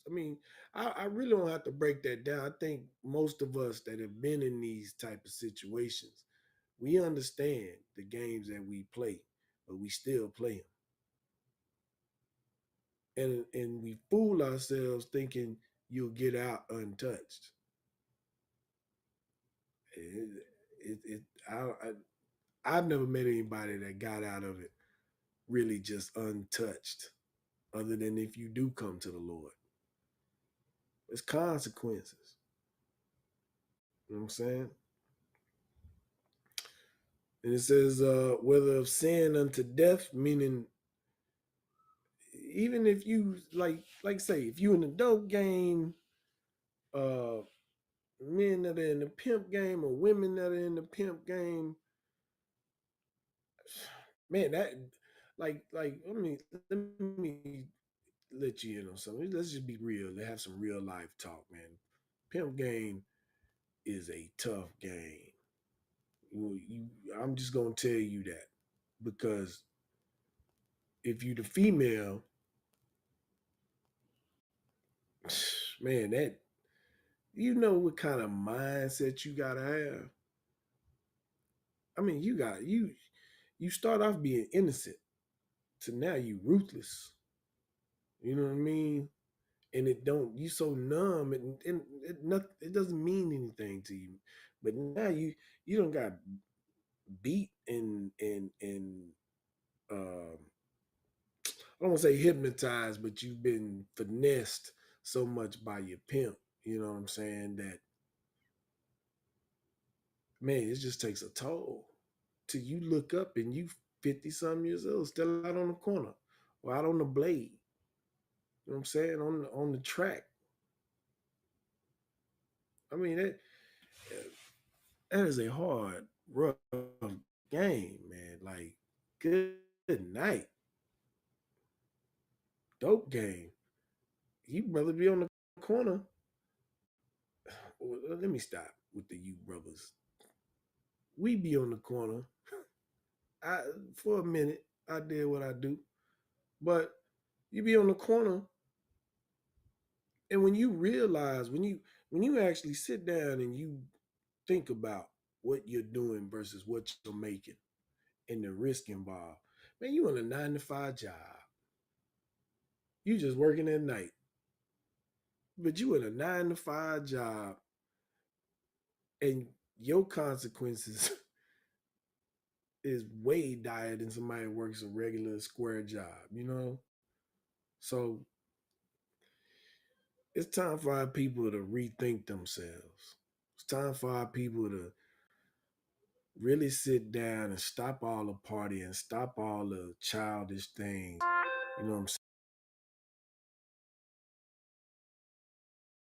F: I really don't have to break that down. I think most of us that have been in these type of situations, we understand the games that we play, but we still play them. and we fool ourselves thinking you'll get out untouched. It, it I've never met anybody that got out of it really just untouched, other than if you do come to the Lord. It's consequences. You know what I'm saying? And it says, whether of sin unto death, meaning even if you like say, if you in the dope game, uh men that are in the pimp game or women that are in the pimp game, man, that like let me let you in on something. Let's just be real. Let's have some real life talk, man. Pimp game is a tough game. I'm just gonna tell you that because if you the female, man, that you know what kind of mindset you gotta have. I mean, you start off being innocent to now you ruthless. You know what I mean? And it don't you so numb and it doesn't mean anything to you. But now you don't got beat and I don't want to say hypnotized, but you've been finessed so much by your pimp. You know what I'm saying? That man, it just takes a toll. Till you look up and you 50 some years old, still out on the corner or out on the blade. You know what I'm saying? On the track. I mean that is a hard, rough game, man. Like, good night. Dope game. You brother be on the corner. Well, let me stop with the you brothers. We be on the corner. I for a minute, I did what I do. But you be on the corner, and when you realize, when you actually sit down and you think about what you're doing versus what you're making and the risk involved, man, you on a 9 to 5 job. You just working at night. But you in a 9 to 5 job and your consequences is way dire than somebody who works a regular square job, you know? So it's time for our people to rethink themselves. It's time for our people to really sit down and stop all the party and stop all the childish things. You know what I'm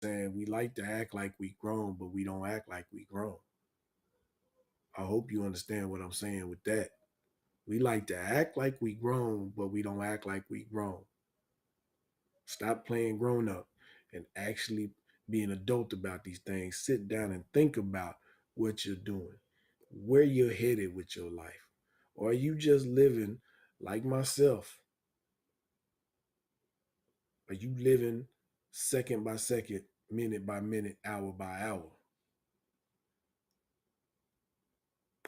F: saying? We like to act like we grown, but we don't act like we grown. I hope you understand what I'm saying with that. We like to act like we grown, but we don't act like we grown. Stop playing grown up and actually be an adult about these things. Sit down and think about what you're doing, where you're headed with your life. Or are you just living like myself? Are you living second by second, minute by minute, hour by hour?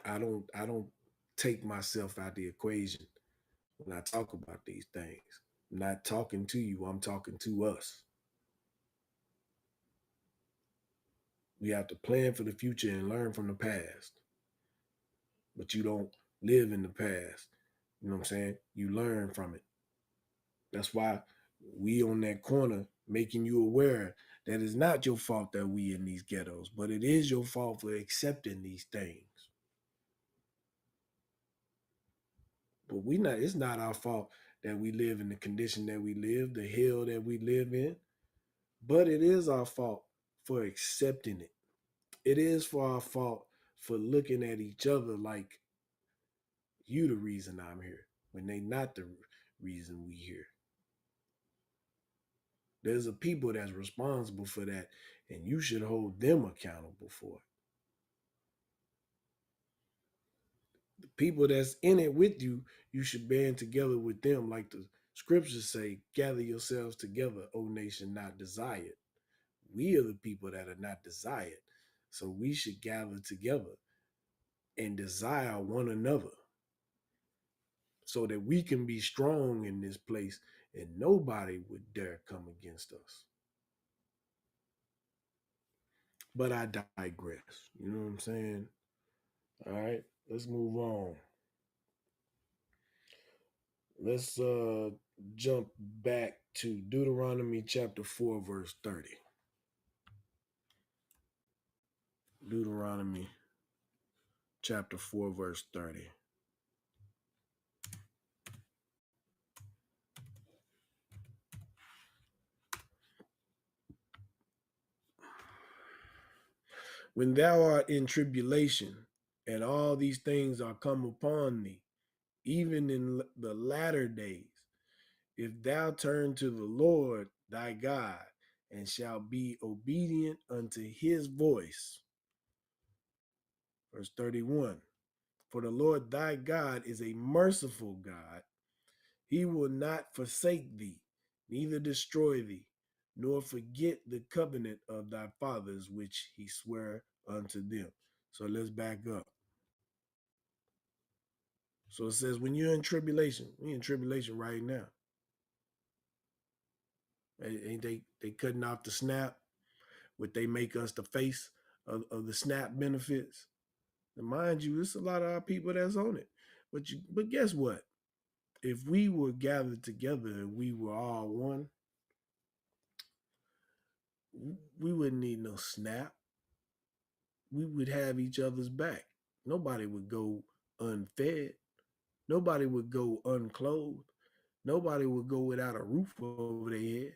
F: I don't take myself out the equation when I talk about these things. I'm not talking to you, I'm talking to us. We have to plan for the future and learn from the past. But you don't live in the past. You know what I'm saying? You learn from it. That's why we on that corner making you aware that it's not your fault that we in these ghettos, but it is your fault for accepting these things. But it's not our fault that we live in the condition that we live, the hell that we live in, but it is our fault for accepting it. It is for our fault for looking at each other like you the reason I'm here when they not the reason we here. There's a people that's responsible for that, and you should hold them accountable for it. The people that's in it with you, you should band together with them, like the scriptures say, gather yourselves together, O nation not desired. We are the people that are not desired. So we should gather together and desire one another so that we can be strong in this place and nobody would dare come against us. But I digress. You know what I'm saying? All right, let's move on. Let's jump back to Deuteronomy chapter 4, verse 30. Deuteronomy chapter 4, verse 30. When thou art in tribulation, and all these things are come upon thee, even in the latter days, if thou turn to the Lord thy God, and shalt be obedient unto his voice. Verse 31. For the Lord thy God is a merciful God. He will not forsake thee, neither destroy thee, nor forget the covenant of thy fathers, which he sware unto them. So let's back up. So it says, when you're in tribulation, we're in tribulation right now. Ain't they cutting off the SNAP? Would they make us the face of the SNAP benefits? And mind you, it's a lot of our people that's on it. But guess what? If we were gathered together and we were all one, we wouldn't need no SNAP. We would have each other's back. Nobody would go unfed. Nobody would go unclothed. Nobody would go without a roof over their head.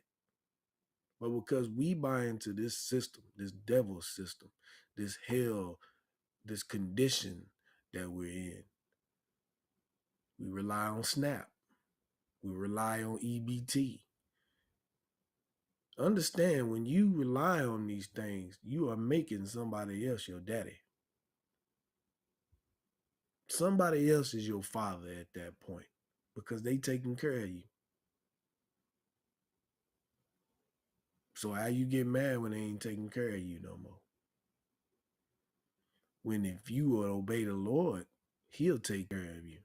F: But because we buy into this system, this devil system, this hell, this condition that we're in, we rely on SNAP. We rely on EBT. Understand, when you rely on these things, you are making somebody else your daddy. Somebody else is your father at that point because they taking care of you. So how you get mad when they ain't taking care of you no more? When if you will obey the Lord, he'll take care of you.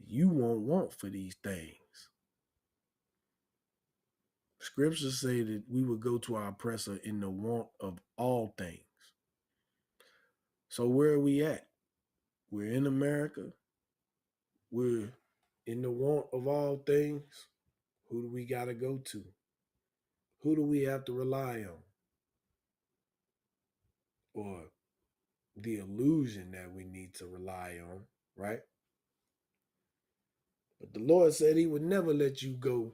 F: You won't want for these things. Scriptures say that we would go to our oppressor in the want of all things. So where are we at? We're in America. We're in the want of all things. Who do we got to go to? Who do we have to rely on? Or the illusion that we need to rely on, right? But the Lord said he would never let you go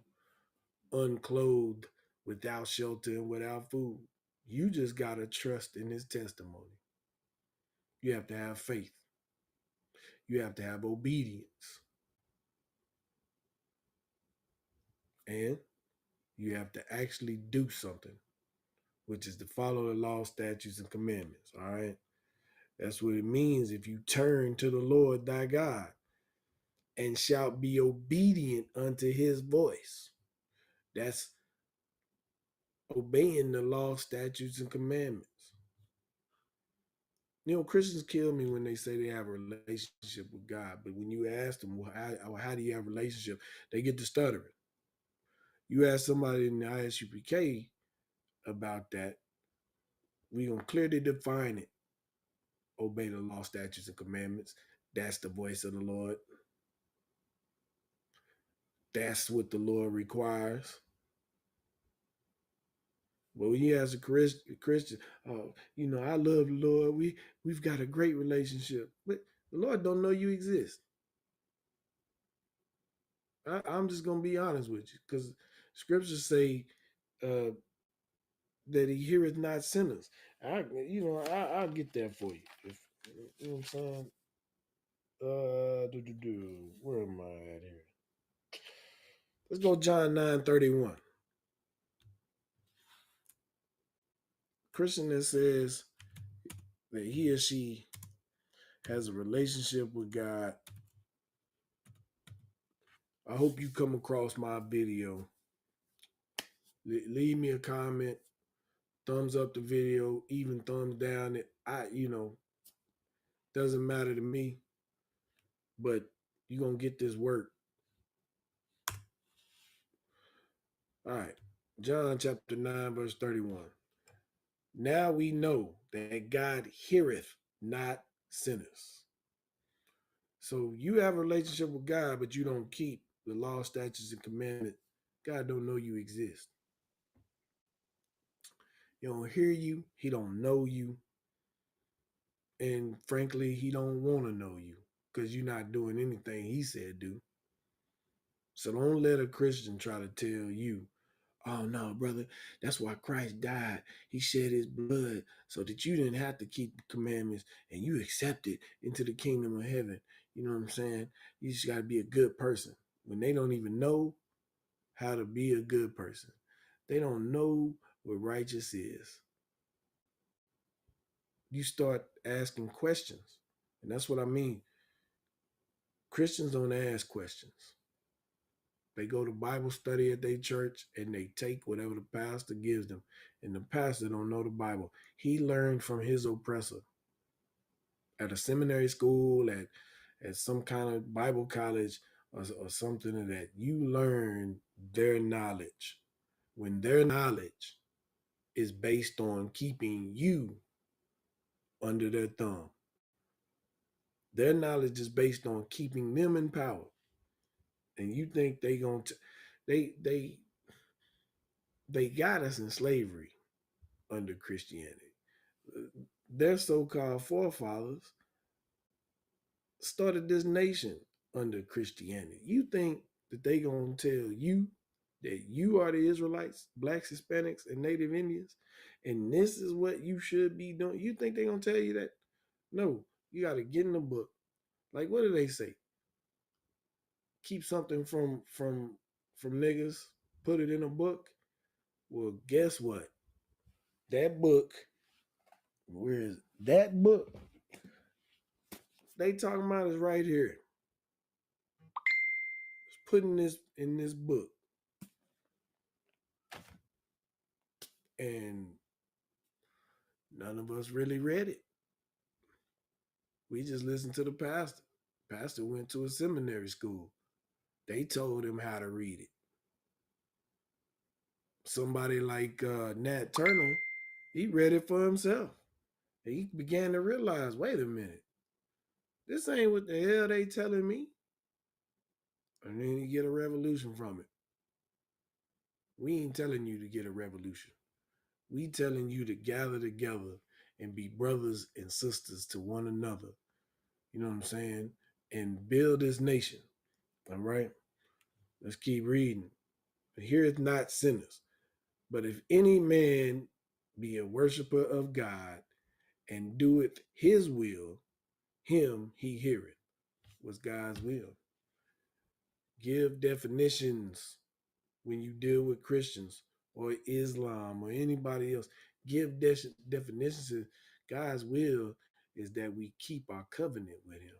F: unclothed, without shelter, and without food. You just got to trust in his testimony. You have to have faith. You have to have obedience. And you have to actually do something, which is to follow the law, statutes, and commandments. All right. That's what it means if you turn to the Lord thy God and shalt be obedient unto his voice. That's obeying the law, statutes, and commandments. You know, Christians kill me when they say they have a relationship with God, but when you ask them, well, how do you have a relationship, they get to stuttering. You ask somebody in the ISUPK about that, we're going to clearly define it. Obey the law, statutes, and commandments. That's the voice of the Lord. That's what the Lord requires. But when you ask a Christian, I love the Lord. We've got a great relationship. But the Lord don't know you exist. I'm just gonna be honest with you, because scriptures say that he heareth not sinners. I'll get that for you. You know what I'm saying? Where am I at here? Let's go John 9:31. Christian that says that he or she has a relationship with God. I hope you come across my video. Leave me a comment, thumbs up the video, even thumbs down. Doesn't matter to me, but you're going to get this work. All right. John chapter 9, verse 31. Now we know that God heareth not sinners. So you have a relationship with God, but you don't keep the law, statutes, and commandments. God don't know you exist. He don't hear you. He don't know you. And frankly, he don't want to know you because you're not doing anything he said do. So don't let a Christian try to tell you, oh no, brother, that's why Christ died. He shed his blood so that you didn't have to keep the commandments and you accepted into the kingdom of heaven. You know what I'm saying? You just got to be a good person. When they don't even know how to be a good person, they don't know what righteous is. You start asking questions. And that's what I mean. Christians don't ask questions. They go to Bible study at their church and they take whatever the pastor gives them. And the pastor don't know the Bible. He learned from his oppressor at a seminary school, at some kind of Bible college or something of that. You learn their knowledge. When their knowledge is based on keeping you under their thumb. Their knowledge is based on keeping them in power. And you think they they got us in slavery under Christianity. Their so-called forefathers started this nation under Christianity. You think that they gonna tell you that you are the Israelites, blacks, Hispanics, and Native Indians, and this is what you should be doing? You think they gonna tell you that? No, you gotta get in the book. Like what do they say? Keep something from niggas, put it in a book. Well, guess what? That book, where is that book? They talking about is right here. It's putting this in this book. And none of us really read it. We just listened to the pastor. Pastor went to a seminary school. They told him how to read it. Somebody like Nat Turner, he read it for himself. And he began to realize, wait a minute, this ain't what the hell they telling me. And then he get a revolution from it. We ain't telling you to get a revolution. We telling you to gather together and be brothers and sisters to one another. You know what I'm saying? And build this nation. All right? Let's keep reading. Here is not sinners. But if any man be a worshiper of God and doeth his will, him he heareth. What's God's will? Give definitions when you deal with Christians or Islam or anybody else. Give definitions. God's will is that we keep our covenant with him.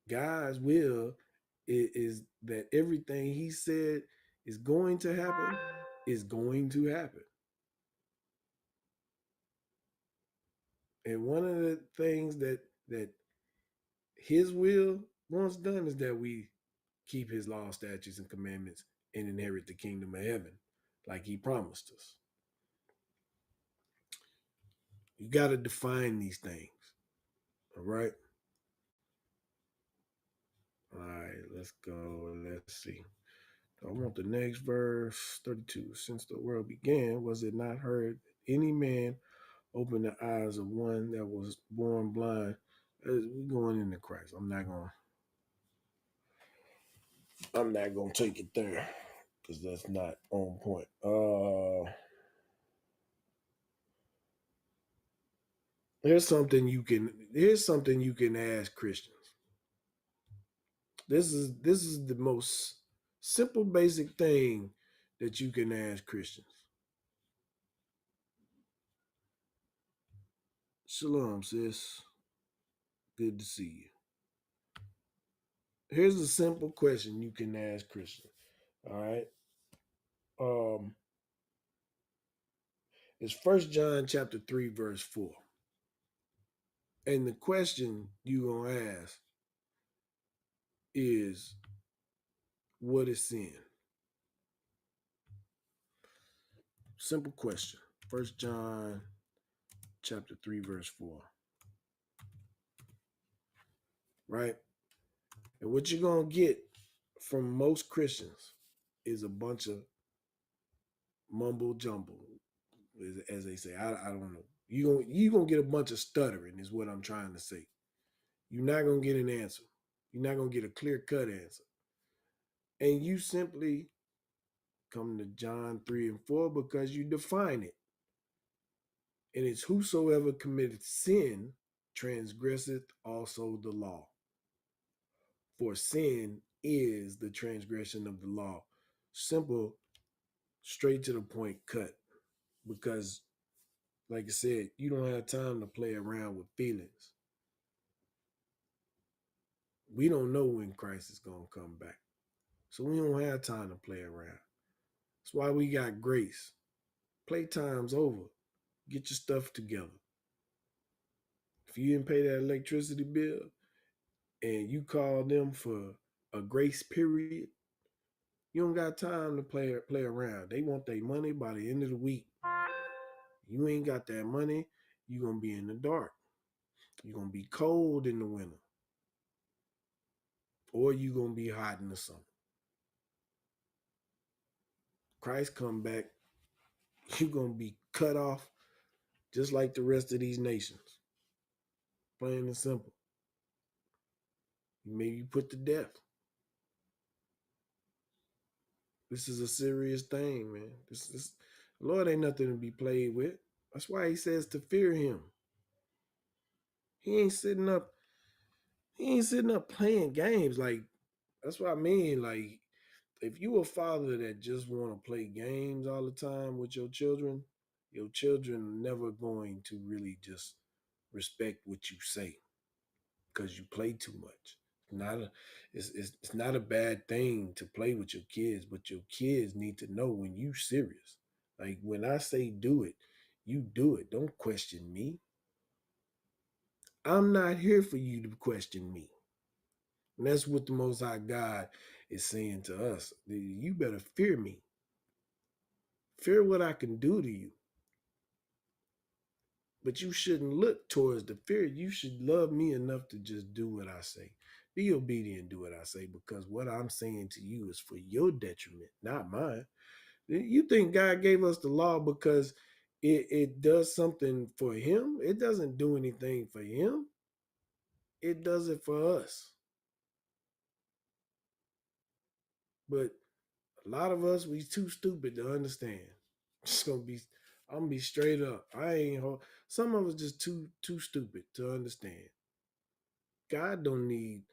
F: God's will is that everything he said is going to happen is going to happen. And one of the things that his will wants done is that we keep his law, statutes, and commandments and inherit the kingdom of heaven like he promised us. You got to define these things. All right. All right, let's go. Let's see. I want the next verse 32. Since the world began, was it not heard that any man opened the eyes of one that was born blind? We're going into Christ. I'm not gonna take it there because that's not on point. Here's something you can ask Christians. This is the most simple basic thing that you can ask Christians. Shalom, sis. Good to see you. Here's a simple question you can ask Christians. All right. It's 1 John chapter 3, verse 4. And the question you're gonna ask is, what is sin? Simple question. 1 John chapter 3, verse 4. Right? And what you're going to get from most Christians is a bunch of mumble jumble, as they say. I don't know. You gonna get a bunch of stuttering, is what I'm trying to say. You're not gonna get an answer. You're not gonna get a clear-cut answer. And you simply come to John 3 and 4 because you define it. And it's whosoever committed sin transgresseth also the law. For sin is the transgression of the law. Simple, straight to the point, cut. Because, like I said, you don't have time to play around with feelings. We don't know when Christ is going to come back. So we don't have time to play around. That's why we got grace. Playtime's over. Get your stuff together. If you didn't pay that electricity bill and you call them for a grace period, you don't got time to play around. They want their money by the end of the week. You ain't got that money, you're going to be in the dark. You're going to be cold in the winter. Or you're going to be hot in the summer. Christ come back, you're going to be cut off just like the rest of these nations. Plain and simple. You may be put to death. This is a serious thing, man. This Lord ain't nothing to be played with. That's why he says to fear him. He ain't sitting up playing games. Like, that's what I mean. Like, if you a father that just want to play games all the time with your children are never going to really just respect what you say because you play too much. It's not a bad thing to play with your kids, but your kids need to know when you serious. Like, when I say do it, you do it. Don't question me. I'm not here for you to question me. And that's what the Most High God is saying to us. You better fear me. Fear what I can do to you. But you shouldn't look towards the fear. You should love me enough to just do what I say. Be obedient, do what I say, because what I'm saying to you is for your detriment, not mine. You think God gave us the law because it does something for him? It doesn't do anything for him. It does it for us. But a lot of us, we too stupid to understand. I'm gonna be straight up. Some of us just too stupid to understand. God don't need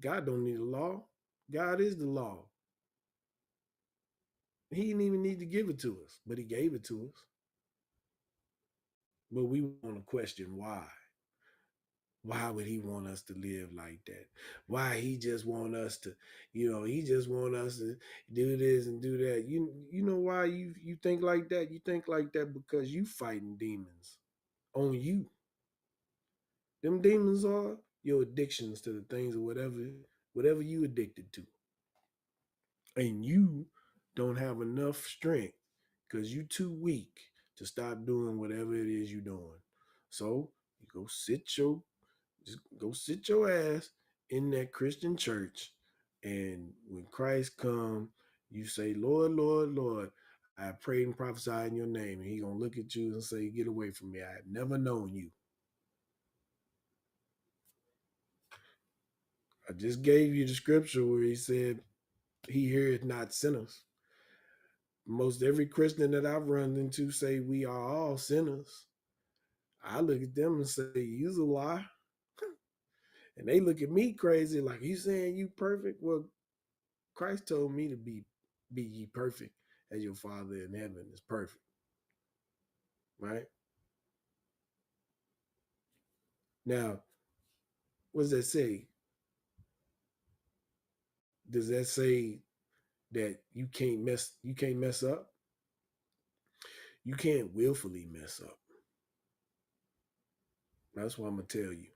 F: a law. God is the law. He didn't even need to give it to us, but he gave it to us. But we want to question why. Why would he want us to live like that? Why he just want us to, he just want us to do this and do that. You know why you think like that? You think like that because you fighting demons on you. Them demons are your addictions to the things or whatever you addicted to. And you don't have enough strength because you too weak to stop doing whatever it is you're doing. So you go sit your ass in that Christian church, and when Christ come, you say, Lord, Lord, Lord, I prayed and prophesied in your name. And he gonna look at you and say, get away from me. I have never known you. I just gave you the scripture where he said, he heareth not sinners. Most every Christian that I've run into say we are all sinners. I look at them and say, you's a lie. And they look at me crazy, like, you saying you perfect? Well, Christ told me to be ye perfect as your Father in heaven is perfect. Right? Now, what does that say? Does that say that you can't mess up? You can't willfully mess up. That's what I'm gonna tell you.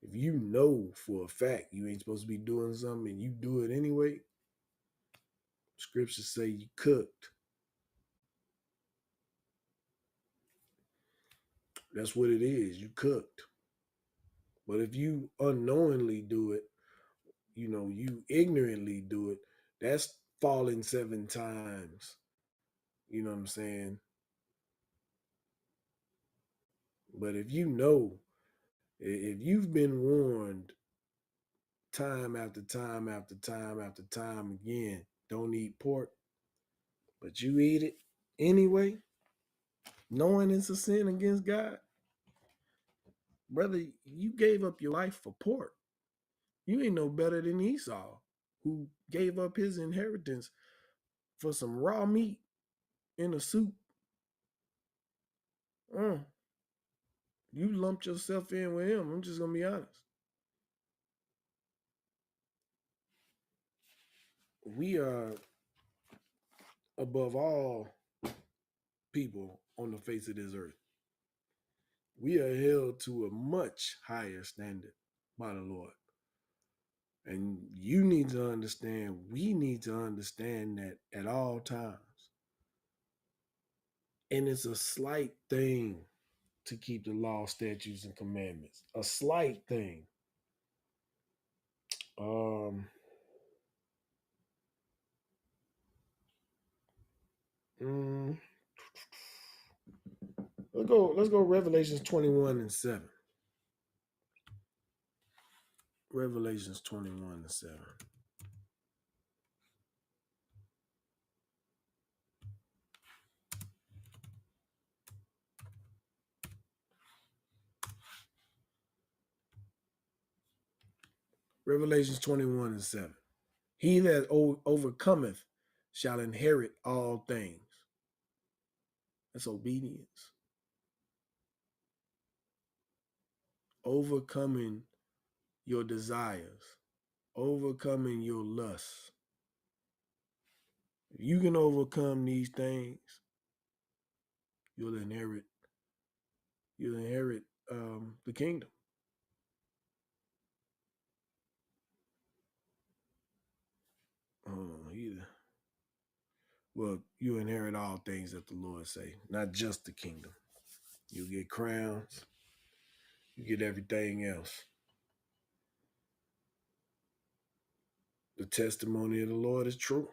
F: If you know for a fact you ain't supposed to be doing something and you do it anyway, scriptures say you cooked. That's what it is. You cooked. But if you unknowingly do it, you ignorantly do it, that's falling 7 times. You know what I'm saying? But if you know, if you've been warned time after time after time after time again, don't eat pork, but you eat it anyway, knowing it's a sin against God, brother, you gave up your life for pork. You ain't no better than Esau, who gave up his inheritance for some raw meat in a soup. Uh, you lumped yourself in with him. I'm just gonna be honest. We are above all people on the face of this earth. We are held to a much higher standard by the Lord. And you need to understand, we need to understand that at all times. And it's a slight thing to keep the law, statutes, and commandments. A slight thing. Um, mm, let's go Revelations 21 and 7. Revelations 21 and 7. Revelations 21 and 7. He that overcometh shall inherit all things. That's obedience. Overcoming your desires, overcoming your lusts. If you can overcome these things, you'll inherit you'll inherit the kingdom. Either. Well, you inherit all things that the Lord say, not just the kingdom. You get crowns, you get everything else. The testimony of the Lord is true.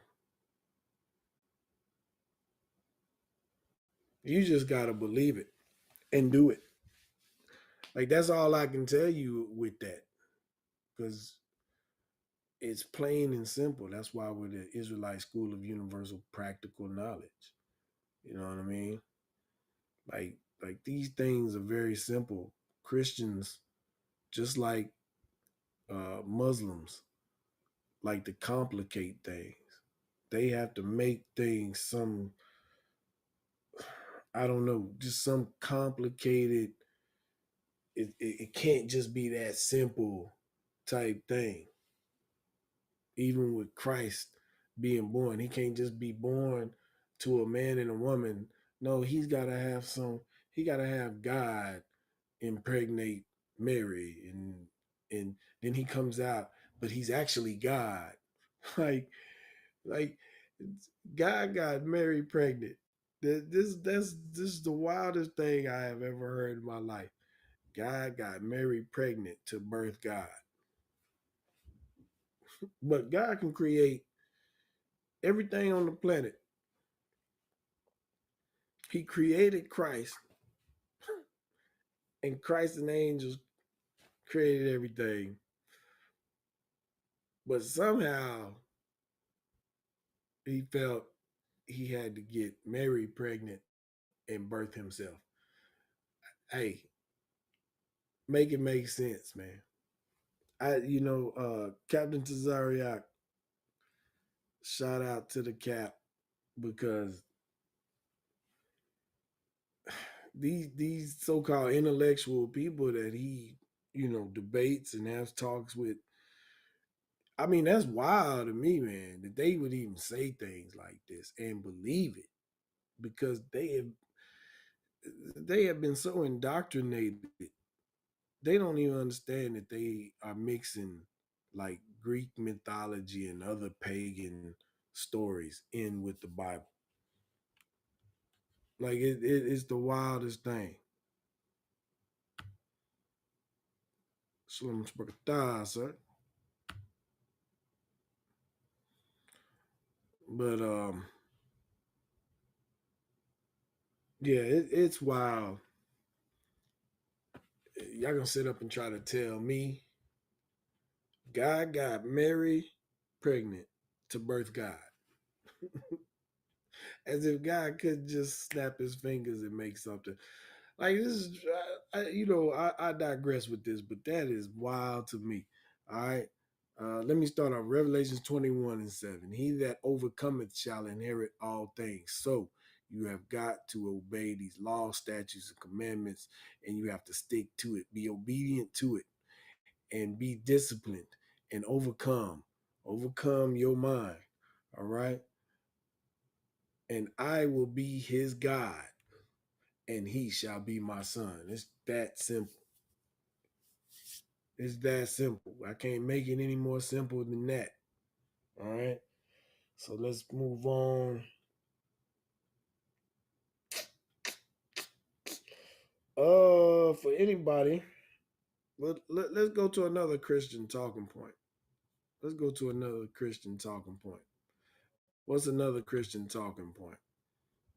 F: You just gotta believe it and do it. Like that's all I can tell you with that, because it's plain and simple. That's why we're the Israelite School of Universal Practical Knowledge. You know what I mean? Like these things are very simple. Christians, just like Muslims, like to complicate things. They have to make things some, I don't know, just some complicated. It can't just be that simple type thing. Even with Christ being born, he can't just be born to a man and a woman. No, he gotta have God impregnate Mary, and then he comes out, but he's actually God. like like God got Mary pregnant. This is the wildest thing I have ever heard in my life. God got Mary pregnant to birth God. But God can create everything on the planet. He created Christ, and Christ and the angels created everything. But somehow he felt he had to get Mary pregnant and birth himself. Hey, make it make sense, man. Captain Tazariak, shout out to the Cap, because these so-called intellectual people that he, debates and has talks with, I mean, that's wild to me, man, that they would even say things like this and believe it, because they have been so indoctrinated. They don't even understand that they are mixing like Greek mythology and other pagan stories in with the Bible. Like it's the wildest thing. Shalom Shabbat, sir. But yeah, it's wild. Y'all gonna sit up and try to tell me God got Mary pregnant to birth God. As if God could just snap his fingers and make something. Like this is, I digress with this, but that is wild to me. All right. Let me start off. Revelations 21:7. He that overcometh shall inherit all things. So you have got to obey these laws, statutes, and commandments, and you have to stick to it. Be obedient to it and be disciplined and overcome. Overcome your mind. All right. And I will be his God, and he shall be my son. It's that simple. It's that simple. I can't make it any more simple than that. All right. So let's move on. For anybody, let's go to another Christian talking point. Let's go to another Christian talking point. What's another Christian talking point?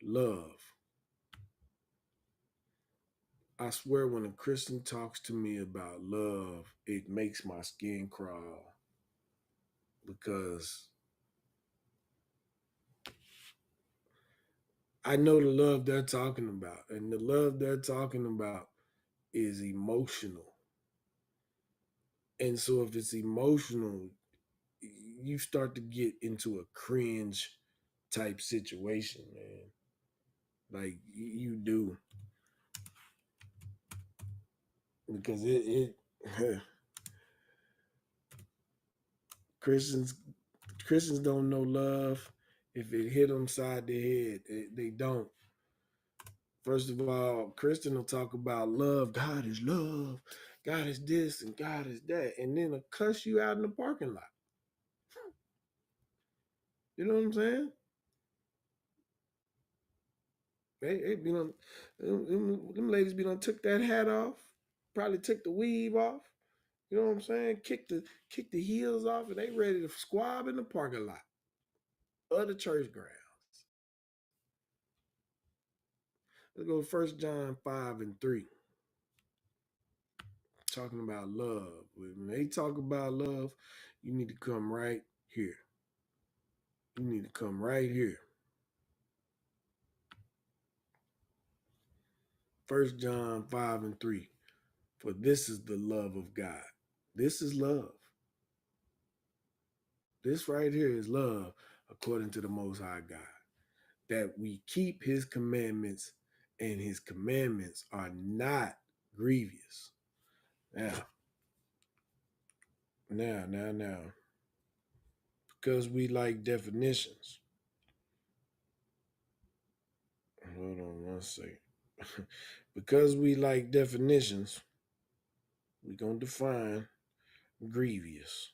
F: Love. I swear when a Christian talks to me about love, it makes my skin crawl because I know the love they're talking about, and the love they're talking about is emotional. And so if it's emotional, you start to get into a cringe type situation, man. Like you do. Because it Christians Christians don't know love. If it hit them side the head, they don't. First of all, Christian will talk about love. God is love. God is this and God is that. And then they'll cuss you out in the parking lot. You know what I'm saying? They be on, them ladies be on took that hat off, probably took the weave off. You know what I'm saying? Kick the heels off, and they ready to squab in the parking lot of the church grounds. Let's go 1 John 5:3. Talking about love. When they talk about love, you need to come right here. You need to come right here. 1 John 5:3. For this is the love of God. This is love. This right here is love according to the Most High God. That we keep his commandments, and his commandments are not grievous. Now. Because we like definitions. Hold on one second. Because we like definitions, we're going to define grievous.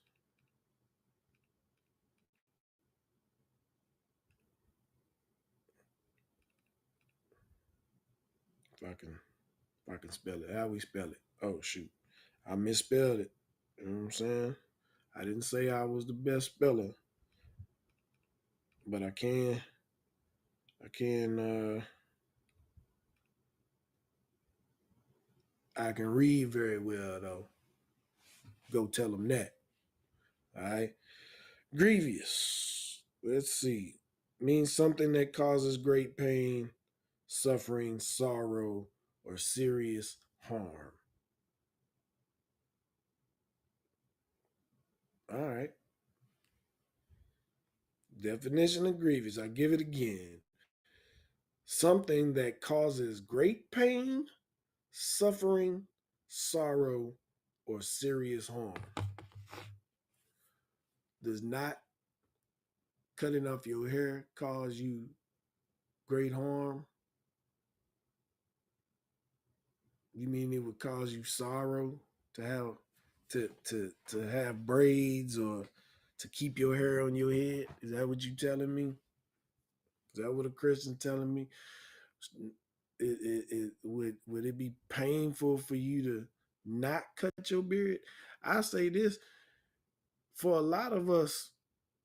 F: If I can spell it. How we spell it? Oh shoot. I misspelled it. You know what I'm saying? I didn't say I was the best speller, but I can I can read very well though. Go tell them that. All right. Grievous. Let's see. Means something that causes great pain, suffering, sorrow, or serious harm. All right. Definition of grievous. I give it again. Something that causes great pain, suffering, sorrow, or serious harm. Does not cutting off your hair cause you great harm? You mean it would cause you sorrow to have to have braids or to keep your hair on your head? Is that what you telling me? Is that what a Christian telling me? Would it be painful for you not cut your beard. I say this, for a lot of us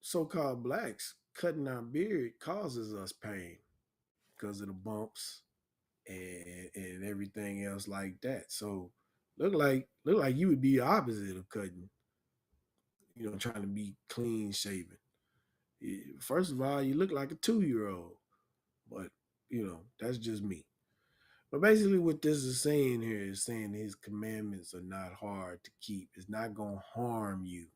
F: so-called blacks, cutting our beard causes us pain because of the bumps and everything else like that. So look like you would be the opposite of cutting, trying to be clean shaven. First of all, you look like a 2-year-old, but that's just me. But basically, what this is saying here is saying his commandments are not hard to keep. It's not going to harm you.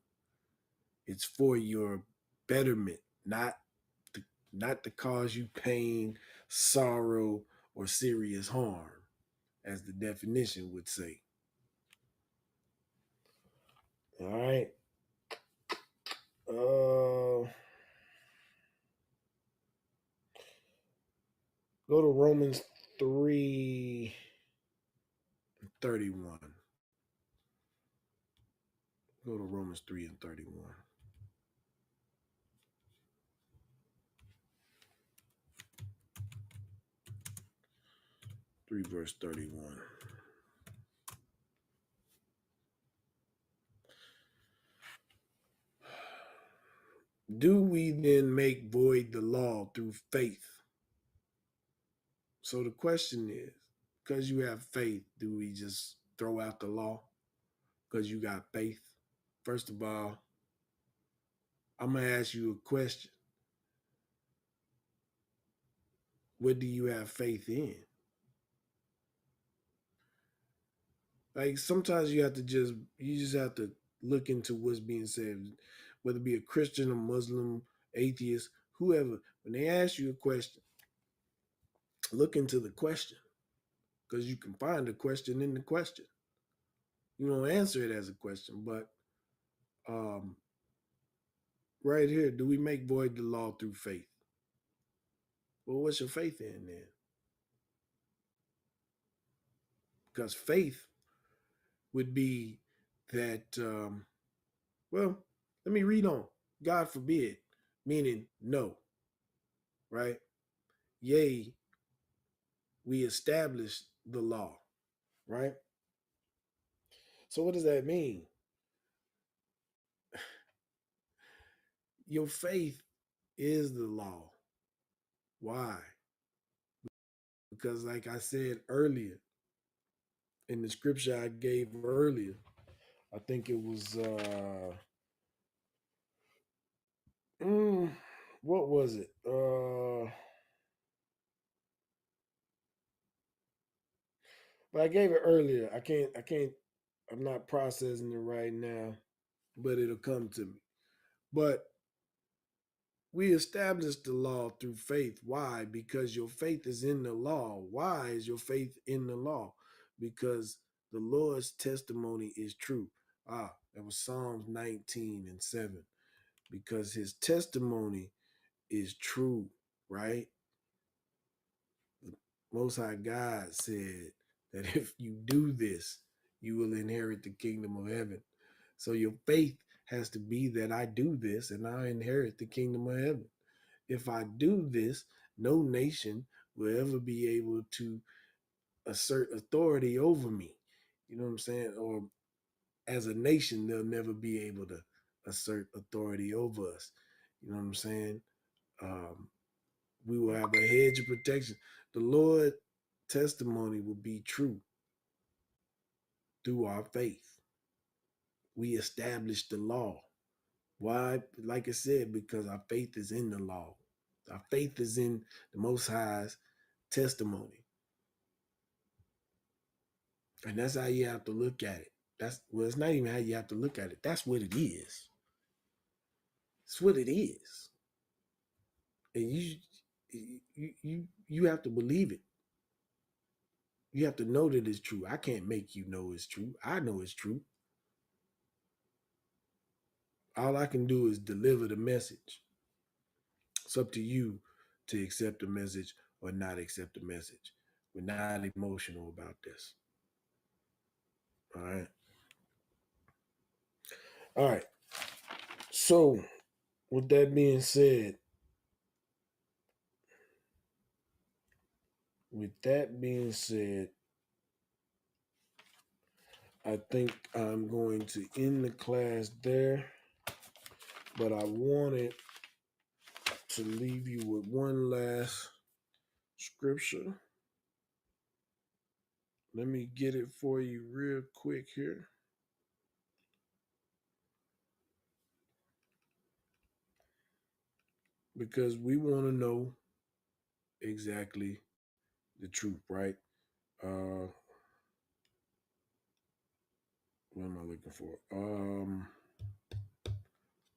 F: It's for your betterment, not to cause you pain, sorrow, or serious harm, as the definition would say. All right. Go to Romans 3:31. Go to Romans 3:31. 3 verse 31. Do we then make void the law through faith? So the question is, because you have faith, do we just throw out the law because you got faith? First of all, I'm going to ask you a question. What do you have faith in? Like sometimes you just have to look into what's being said, whether it be a Christian, a Muslim, atheist, whoever. When they ask you a question, look into the question because you can find a question in the question. You don't answer it as a question, but right here, do we make void the law through faith? Well, what's your faith in then? Because faith would be that, well, let me read on. God forbid, meaning no, right? Yea, we established the law, right? So what does that mean? Your faith is the law. Why? Because like I said earlier, in the scripture I gave earlier, I think it was what was it? But I gave it earlier. I'm not processing it right now, but it'll come to me. But we established the law through faith. Why? Because your faith is in the law. Why is your faith in the law? Because the Lord's testimony is true. That was Psalms 19:7. Because his testimony is true, right? The Most High God said that if you do this, you will inherit the kingdom of heaven. So your faith has to be that I do this and I inherit the kingdom of heaven. If I do this, no nation will ever be able to assert authority over me. You know what I'm saying? Or as a nation, they'll never be able to assert authority over us. You know what I'm saying? We will have a hedge of protection. The Lord testimony will be true through our faith. We establish the law. Why? Like I said, because our faith is in the law. Our faith is in the Most High's testimony. And that's how you have to look at it. It's not even how you have to look at it. That's what it is. It's what it is. And you have to believe it. You have to know that it's true. I can't make you know it's true. I know it's true. All I can do is deliver the message. It's up to you to accept the message or not accept the message. We're not emotional about this. All right. All right. So, with that being said, I think I'm going to end the class there, but I wanted to leave you with one last scripture. Let me get it for you real quick here. Because we want to know exactly the truth, right? What am I looking for?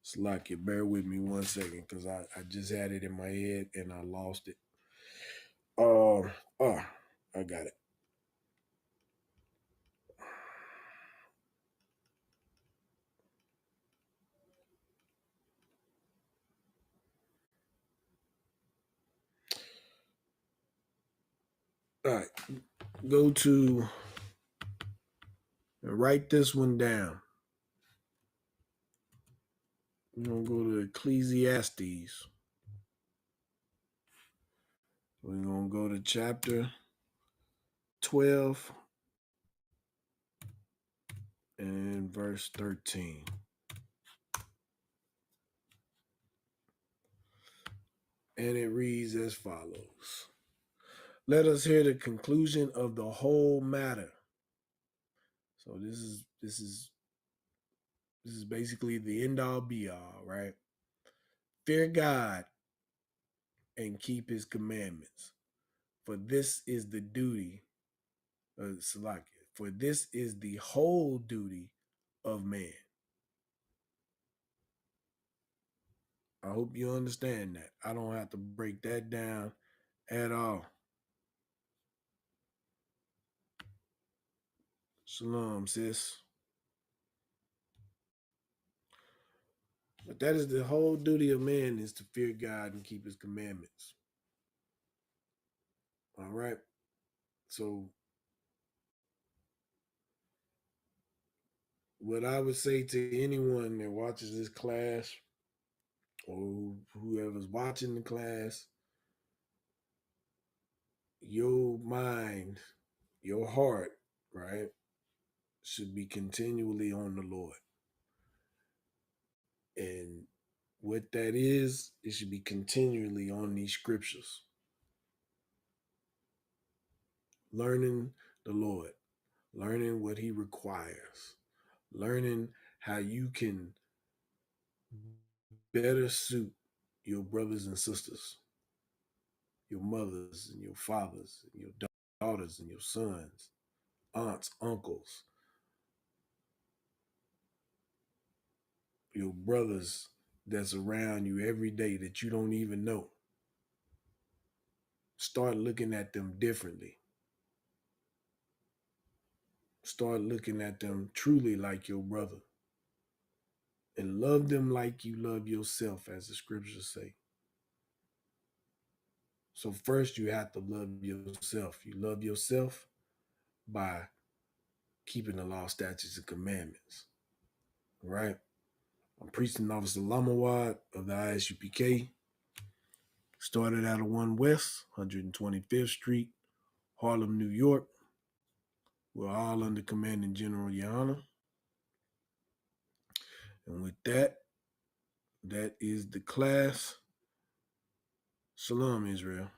F: Slack it. Bear with me 1 second because I just had it in my head and I lost it. I got it. All right. Go to and write this one down. We're going to go to Ecclesiastes. We're going to go to chapter 12 and verse 13. And it reads as follows. Let us hear the conclusion of the whole matter. So this is basically the end all be all, right? Fear God and keep his commandments. For this is the duty of Salakia. For this is the whole duty of man. I hope you understand that. I don't have to break that down at all. Shalom, sis. But that is the whole duty of man, is to fear God and keep his commandments. All right. So what I would say to anyone that watches this class or whoever's watching the class, your mind, your heart, right, should be continually on the Lord. And what that is, it should be continually on these scriptures. Learning the Lord, learning what he requires, learning how you can better suit your brothers and sisters, your mothers and your fathers, and your daughters and your sons, aunts, uncles, your brothers that's around you every day that you don't even know. Start looking at them differently. Start looking at them truly like your brother. And love them like you love yourself, as the scriptures say. So first you have to love yourself. You love yourself by keeping the law, statutes, and commandments. Right? I'm Priesting Officer Lamawad of the ISUPK. Started out of 1 West, 125th Street, Harlem, New York. We're all under Commanding General Yana. And with that, that is the class. Shalom, Israel.